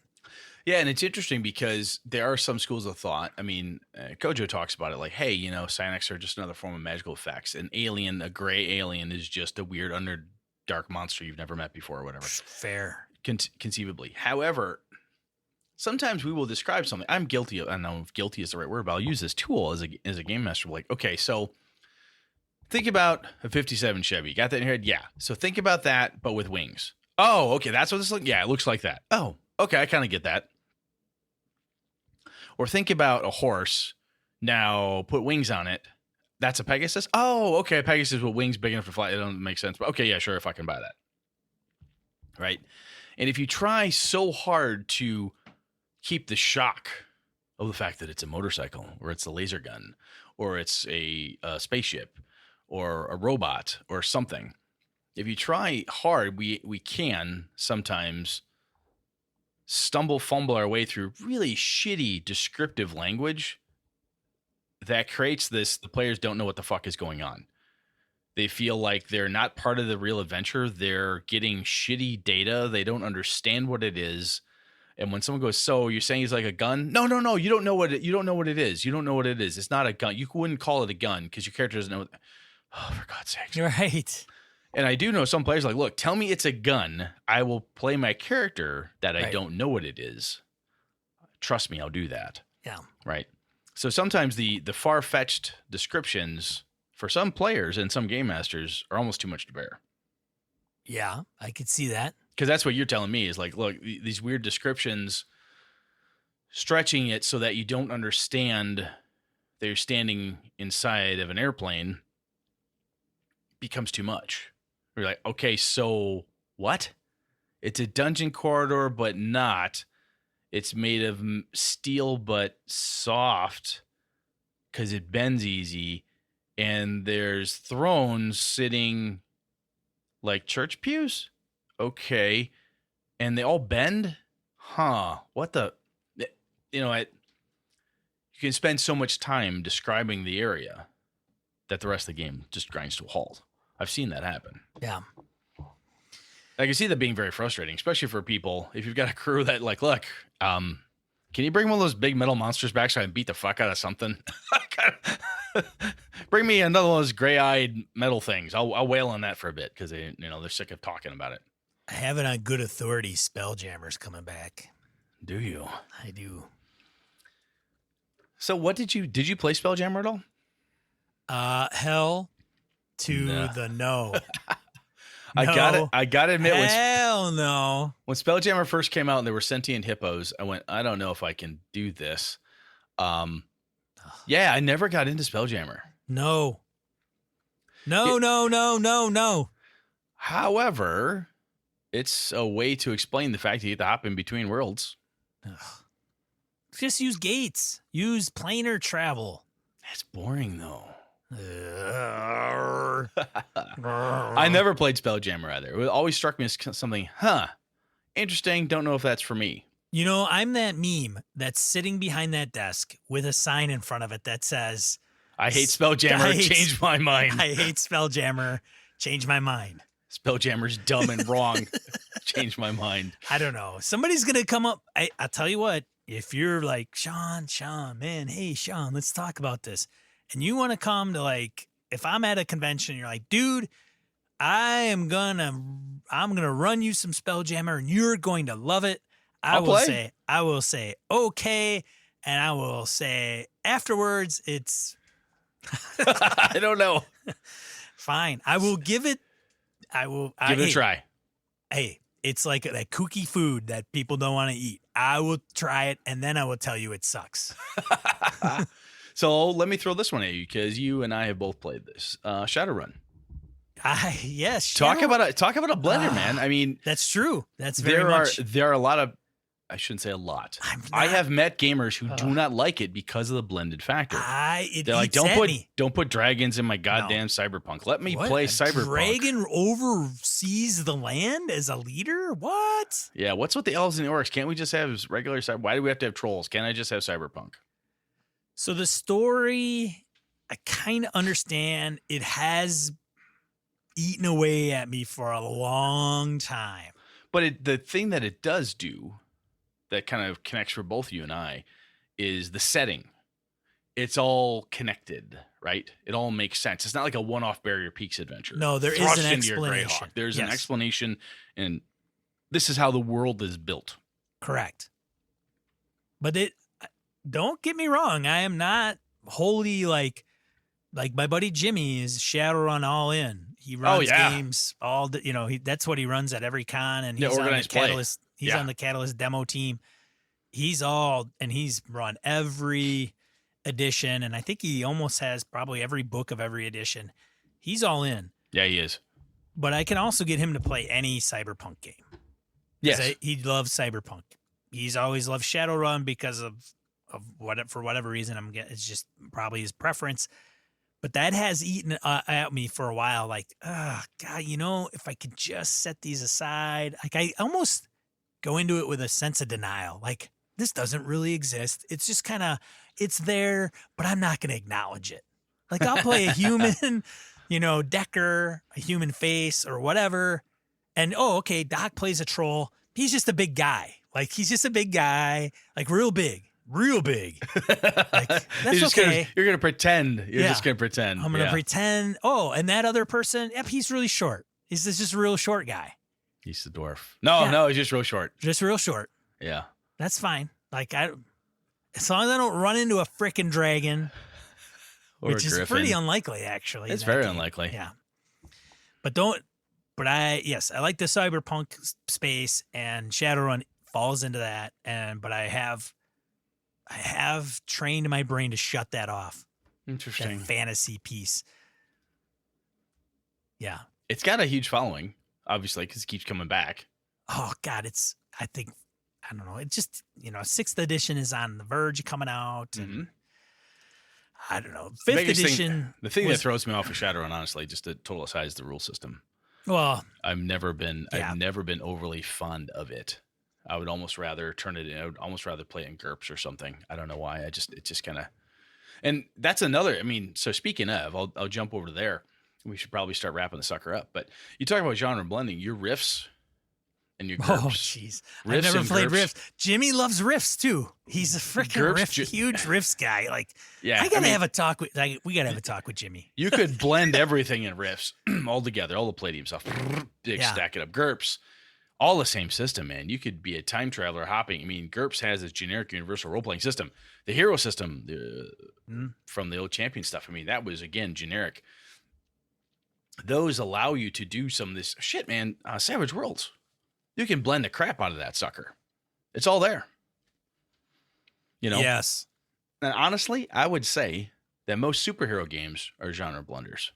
Yeah, and it's interesting because there are some schools of thought. I mean, Cojo talks about it like, hey, you know, psionics are just another form of magical effects. An alien, a gray alien, is just a weird, underdark monster you've never met before or whatever. Fair. Conceivably. However, sometimes we will describe something. I'm guilty of, I don't know if guilty is the right word, but I'll use this tool as a game master. Like, okay, so think about a 57 Chevy. Got that in your head? Yeah. So think about that, but with wings. Oh, okay, that's what this looks like. Yeah, it looks like that. Oh, okay, I kind of get that. Or think about a horse. Now put wings on it. That's a Pegasus. Oh, okay. A Pegasus with wings big enough to fly. It doesn't make sense. But okay, yeah, sure. If I can buy that. Right. And if you try so hard to keep the shock of the fact that it's a motorcycle or it's a laser gun or it's a spaceship or a robot or something, if you try hard, we can sometimes fumble our way through really shitty descriptive language that creates this. The players don't know what the fuck is going on. They feel like they're not part of the real adventure. They're getting shitty data. They don't understand what it is. And when someone goes, so you're saying it's like a gun? No. You don't know what it is. You don't know what it is. It's not a gun. You wouldn't call it a gun because your character doesn't know. Oh, for God's sake. Right. And I do know some players like, look, tell me it's a gun. I will play my character that I don't know what it is. Trust me, I'll do that. Yeah. Right. So sometimes the far-fetched descriptions for some players and some game masters are almost too much to bear. Yeah, I could see that. Because that's what you're telling me is like, look, these weird descriptions, stretching it so that you don't understand that you're standing inside of an airplane becomes too much. You're like, okay, so what? It's a dungeon corridor, but not. It's made of steel, but soft because it bends easy. And there's thrones sitting like church pews. Okay. And they all bend? Huh. What the? You know, you can spend so much time describing the area that the rest of the game just grinds to a halt. I've seen that happen. Yeah. I can see that being very frustrating, especially for people. If you've got a crew that like, look, can you bring one of those big metal monsters back so I can beat the fuck out of something? Bring me another one of those gray-eyed metal things. I'll wail on that for a bit because they're sick of talking about it. I have it on good authority. Spelljammer's coming back. Do you? I do. So what did you play Spelljammer at all? Hell to the no. I gotta admit, hell no. When Spelljammer first came out and there were sentient hippos, I went, I don't know if I can do this. Yeah, I never got into Spelljammer. No. However, it's a way to explain the fact that you get to hop in between worlds. Ugh. Just use gates. Use planar travel. That's boring though. I never played Spelljammer either. It always struck me as something, interesting. Don't know if that's for me. You know, I'm that meme that's sitting behind that desk with a sign in front of it that says, I hate Spelljammer. Change my mind. I hate Spelljammer. Change my mind. Spelljammer's dumb and wrong. Change my mind. I don't know. Somebody's going to come up. I'll tell you what, if you're like, Sean, man, hey, Sean, let's talk about this. And you want to come to like, if I'm at a convention, you're like, dude, I'm going to run you some Spelljammer and you're going to love it. I will say, okay. And I will say afterwards, it's, I don't know. Fine. I will give it. Give it a try. Hey, it's like that kooky food that people don't want to eat. I will try it, and then I will tell you it sucks. So let me throw this one at you because you and I have both played this Shadowrun. Yes. Talk about a blender, man. I mean, that's true. That's very much. There are a lot of. I shouldn't say a lot. I have met gamers who do not like it because of the blended factor. They're like, don't put dragons in my goddamn Cyberpunk. Let me play Cyberpunk. Dragon oversees the land as a leader? What? Yeah, what's with the elves and the orcs? Can't we just have regular cyber? Why do we have to have trolls? Can't I just have Cyberpunk? So the story, I kind of understand. It has eaten away at me for a long time. But the thing that it does do that kind of connects for both you and I is the setting. It's all connected, right? It all makes sense. It's not like a one-off Barrier Peaks adventure. No, there is an explanation. There's an explanation, and this is how the world is built. Correct. But don't get me wrong. I am not wholly like my buddy Jimmy is Shadowrun all in. He runs games all the, that's what he runs at every con, and he's on the Catalyst. He's on the Catalyst demo team. He's run every edition, and I think he almost has probably every book of every edition. He's all in. Yeah, he is. But I can also get him to play any Cyberpunk game. Yes. He loves Cyberpunk. He's always loved Shadowrun because of for whatever reason. It's just probably his preference. But that has eaten at me for a while. Like, God, if I could just set these aside. Like, I almost go into it with a sense of denial. Like, this doesn't really exist. It's just kind of, it's there, but I'm not going to acknowledge it. Like, I'll play a human, Decker, a human face or whatever. And, okay, Doc plays a troll. He's just a big guy. Like, he's just a big guy, like real big. Like, that's okay. You're going to pretend. You're just going to pretend. I'm going to pretend. Oh, and that other person, he's really short. He's just a real short guy. He's the dwarf. No, he's just real short. Just real short. Yeah. That's fine. Like, as long as I don't run into a frickin' dragon, which is pretty unlikely, actually. It's very unlikely. Yeah. But I like the Cyberpunk space, and Shadowrun falls into that. But I have trained my brain to shut that off. Interesting. That fantasy piece. Yeah. It's got a huge following, obviously, because it keeps coming back. Oh, God. I don't know. It just, 6th edition is on the verge of coming out. And I don't know. 5th edition. The thing that throws me off of Shadowrun, honestly, just the total aside, is the rule system. Well, I've never been overly fond of it. I would almost rather turn it in. I would almost rather play in GURPS or something. I don't know why. It just kind of, and that's another. I mean, so speaking of, I'll jump over to there. We should probably start wrapping the sucker up. But you talk about genre blending. Your riffs and your GURPS. Oh, jeez. I've never played riffs. Jimmy loves riffs too. He's a freaking huge riffs guy. Like, yeah, we gotta have a talk with Jimmy. You could blend everything in riffs all together, all the Palladium stuff. Stack it up. GURPS. All the same system, man. You could be a time traveler hopping. I mean, GURPS has this generic universal role-playing system. The hero system from the old champion stuff, I mean, that was, again, generic. Those allow you to do some of this shit, man. Savage Worlds. You can blend the crap out of that sucker. It's all there. Yes. And honestly, I would say that most superhero games are genre blenders.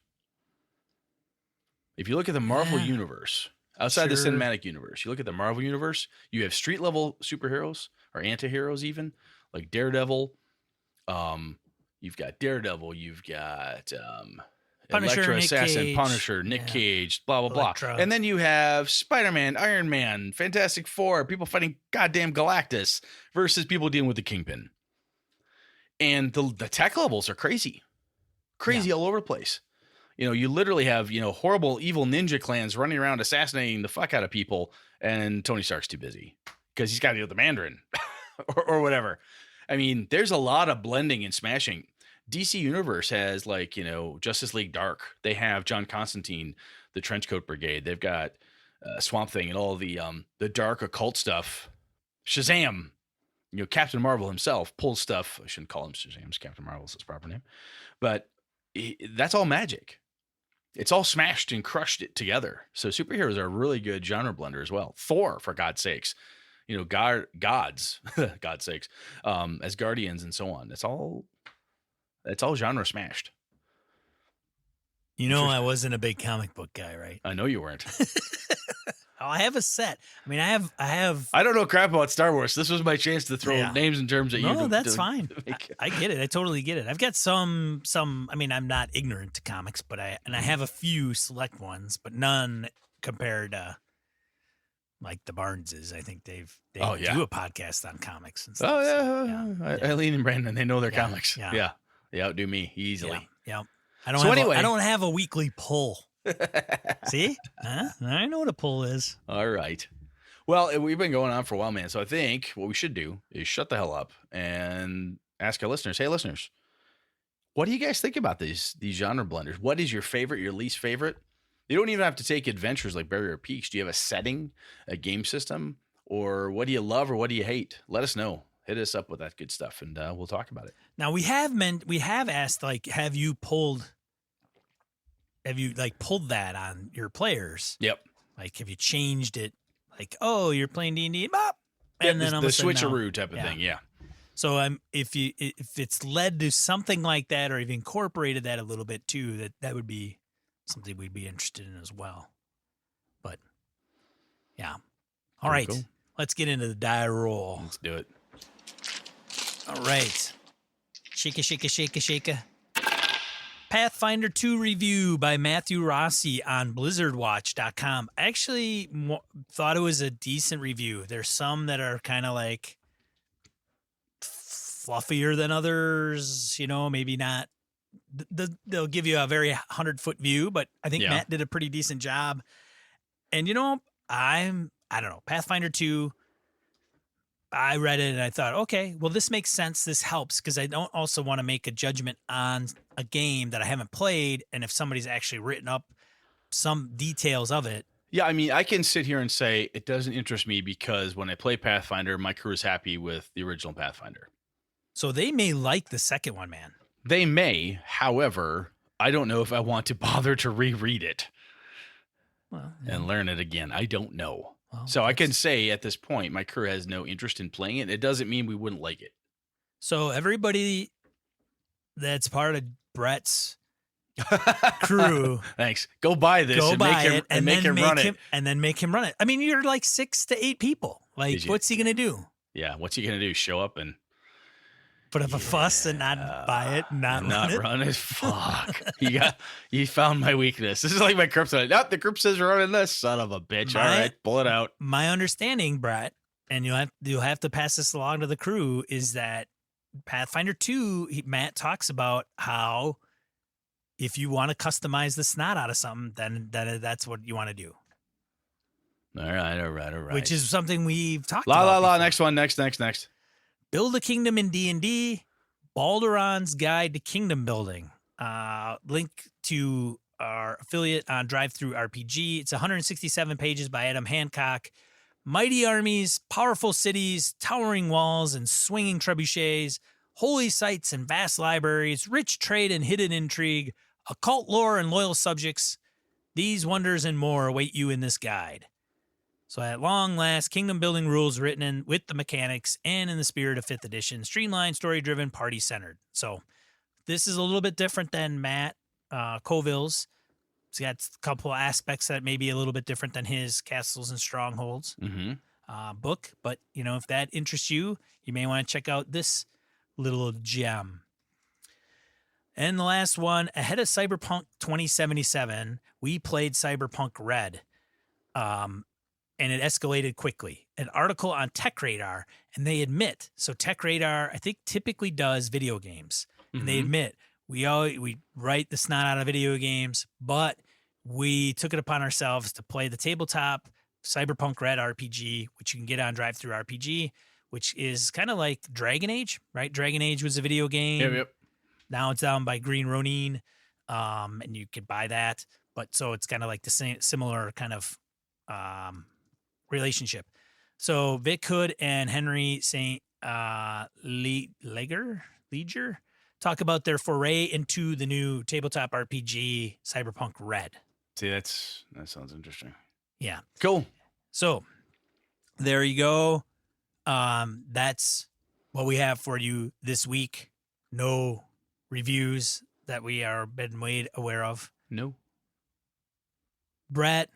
If you look at the Marvel universe... Outside the cinematic universe, you look at the Marvel universe, you have street level superheroes or anti-heroes even, like Daredevil. You've got Daredevil. You've got Punisher, Electra, Nick Assassin, Cage. Punisher, Nick Yeah. Cage, blah, blah, blah. Elektra. And then you have Spider-Man, Iron Man, Fantastic Four, people fighting goddamn Galactus versus people dealing with the Kingpin. And the tech levels are crazy all over the place. You literally have, horrible, evil ninja clans running around assassinating the fuck out of people, and Tony Stark's too busy because he's got to deal with the Mandarin or whatever. I mean, there's a lot of blending and smashing. DC Universe has Justice League Dark. They have John Constantine, the Trenchcoat Brigade. They've got Swamp Thing and all the dark occult stuff. Shazam, Captain Marvel himself pulls stuff. I shouldn't call him Shazam. It's Captain Marvel's his proper name, but that's all magic. It's all smashed and crushed it together. So superheroes are a really good genre blender as well. Thor, for God's sakes, gods, God's sakes, as guardians and so on. It's all genre smashed. I wasn't a big comic book guy, right? I know you weren't. I have a set. I mean, I have. I don't know crap about Star Wars. This was my chance to throw names and terms at you. No, that's fine. I get it. I totally get it. I've got some. I mean, I'm not ignorant to comics, but I have a few select ones, but none compared to like the Barneses. I think they do a podcast on comics and stuff. Oh yeah. Eileen and Brandon, they know their comics. Yeah. They outdo me easily. Yeah. I don't have a weekly pull. See? I know what a pull is. All right. Well, we've been going on for a while, man. So I think what we should do is shut the hell up and ask our listeners, hey, listeners, what do you guys think about these genre blenders? What is your favorite, your least favorite? You don't even have to take adventures like Barrier Peaks. Do you have a setting, a game system, or what do you love or what do you hate? Let us know. Hit us up with that good stuff, and we'll talk about it. Now, we have asked, like, have you pulled that on your players? Yep. Like, have you changed it? Like, oh, you're playing D&D, and then the switcheroo type of thing. Yeah. So if it's led to something like that, or you've incorporated that a little bit too, that would be something we'd be interested in as well. But yeah. All right. Cool. Let's get into the die roll. Let's do it. All right. Shaka. Pathfinder 2 review by Matthew Rossi on BlizzardWatch.com. I actually thought it was a decent review. There's some that are kind of like fluffier than others, maybe not. They'll give you a very 100-foot view, but I think Matt did a pretty decent job. And, I don't know, Pathfinder 2, I read it and I thought, okay, well, this makes sense. This helps because I don't also want to make a judgment on a game that I haven't played. And if somebody's actually written up some details of it. Yeah, I mean, I can sit here and say it doesn't interest me because when I play Pathfinder, my crew is happy with the original Pathfinder. So they may like the second one, man. They may. However, I don't know if I want to bother to reread it and learn it again. I don't know. Well, so I can say at this point, my crew has no interest in playing it. It doesn't mean we wouldn't like it. So everybody that's part of Brett's crew, thanks. Go buy this. Go buy it and make him run it. And then make him run it. I mean, you're like 6 to 8 people. Like, what's he gonna do? Yeah, what's he gonna do? Show up and put up a fuss and not buy it, not run it. Fuck. You found my weakness. This is like my kryptonite. No, the group says we're running this. Son of a bitch. All right, pull it out. My understanding, Brett, and you'll have to pass this along to the crew, is that Pathfinder 2, Matt talks about how if you want to customize the snot out of something, then that's what you want to do. All right. Which is something we've talked about. La. Next one. Next. Build a Kingdom in D&D, Balduran's Guide to Kingdom Building. Link to our affiliate on Drive-Thru RPG. It's 167 pages by Adam Hancock. Mighty armies, powerful cities, towering walls and swinging trebuchets, holy sites and vast libraries, rich trade and hidden intrigue, occult lore and loyal subjects. These wonders and more await you in this guide. So at long last, kingdom building rules written in with the mechanics and in the spirit of 5th edition, streamlined, story-driven, party-centered. So this is a little bit different than Matt Colville's. It's got a couple of aspects that may be a little bit different than his Castles and Strongholds book. But, if that interests you, you may want to check out this little gem. And the last one, ahead of Cyberpunk 2077, we played Cyberpunk Red. And it escalated quickly. An article on Tech Radar, and they admit, so Tech Radar, I think, typically does video games. And they admit, we write the snot out of video games, but we took it upon ourselves to play the tabletop Cyberpunk Red RPG, which you can get on DriveThru RPG, which is kind of like Dragon Age, right? Dragon Age was a video game. Yep. Now it's down by Green Ronin, and you could buy that. But so it's kind of like the same, similar kind of relationship. So Vic Hood and Henry St. Leger talk about their foray into the new tabletop RPG Cyberpunk Red. See, that sounds interesting. Yeah. Cool. So there you go. That's what we have for you this week. No reviews that we are been made aware of. No. Brett,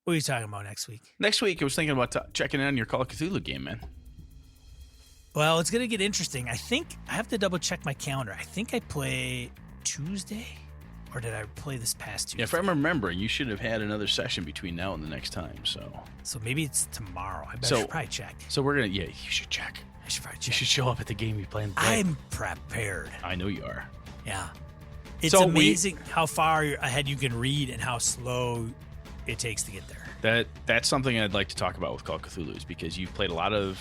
what are you talking about next week? Next week, I was thinking about checking in on your Call of Cthulhu game, man. Well, it's going to get interesting. I think I have to double check my calendar. I think I play Tuesday, or did I play this past Tuesday? Yeah, if I'm remembering, you should have had another session between now and the next time. So maybe it's tomorrow. I better probably check. So we're going to, you should check. I should probably check. You should show up at the game you play. I'm prepared. I know you are. Yeah. It's amazing how far ahead you can read and how slow it takes to get there. That's something I'd like to talk about with Call of Cthulhu, is because you've played a lot of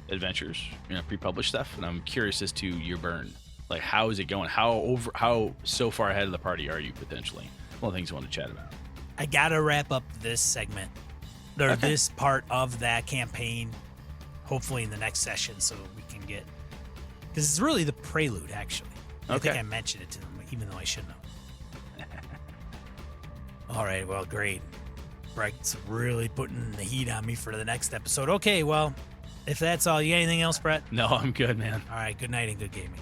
adventures, pre-published stuff, and I'm curious as to your burn. Like, how is it going? How so far ahead of the party are you potentially? One of the things I want to chat about. I gotta wrap up this segment, or this part of that campaign, hopefully in the next session, so we can get, because it's really the prelude, actually. I think I mentioned it to them, even though I shouldn't have. All right, well, great. Brett's really putting the heat on me for the next episode. Okay, well, if that's all, you got anything else, Brett? No, I'm good, man. All right, good night and good gaming.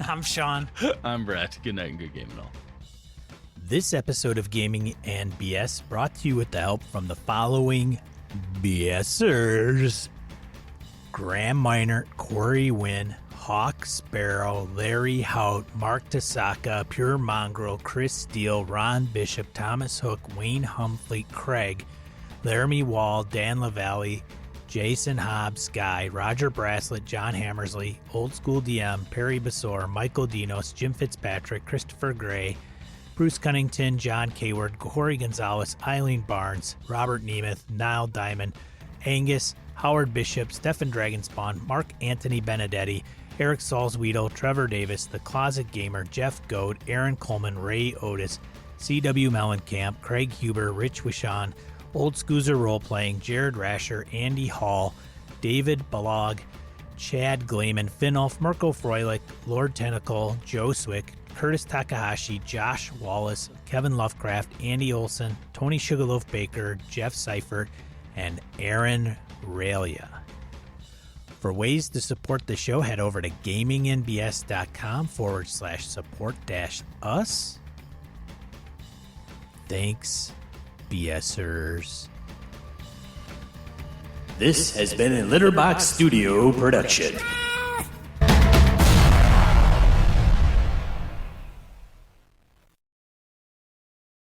I'm Sean. I'm Brett. Good night and good gaming all. This episode of Gaming and BS brought to you with the help from the following BSers: Graham Minor, Corey Wynn, Hawk Sparrow, Larry Hout, Mark Tasaka, Pure Mongrel, Chris Steele, Ron Bishop, Thomas Hook, Wayne Humfleet, Craig, Laramie Wall, Dan LaValle, Jason Hobbs, Guy, Roger Braslett, John Hammersley, Old School DM, Perry Basor, Michael Dinos, Jim Fitzpatrick, Christopher Gray, Bruce Cunnington, John Kayward, Corey Gonzalez, Eileen Barnes, Robert Nemeth, Niall Diamond, Angus, Howard Bishop, Stefan Dragonspawn, Mark Anthony Benedetti, Eric Salzwedel, Trevor Davis, The Closet Gamer, Jeff Goat, Aaron Coleman, Ray Otis, C.W. Mellencamp, Craig Huber, Rich Wishon, Old Scoozer Roleplaying, Jared Rasher, Andy Hall, David Balog, Chad Glayman, Finolf, Mirko Froelich, Lord Tentacle, Joe Swick, Curtis Takahashi, Josh Wallace, Kevin Lovecraft, Andy Olson, Tony Sugarloaf Baker, Jeff Seifert, and Aaron Ralia. For ways to support the show, head over to gamingnbs.com/support-us. Thanks, BSers. This has been a Litterbox Studio production.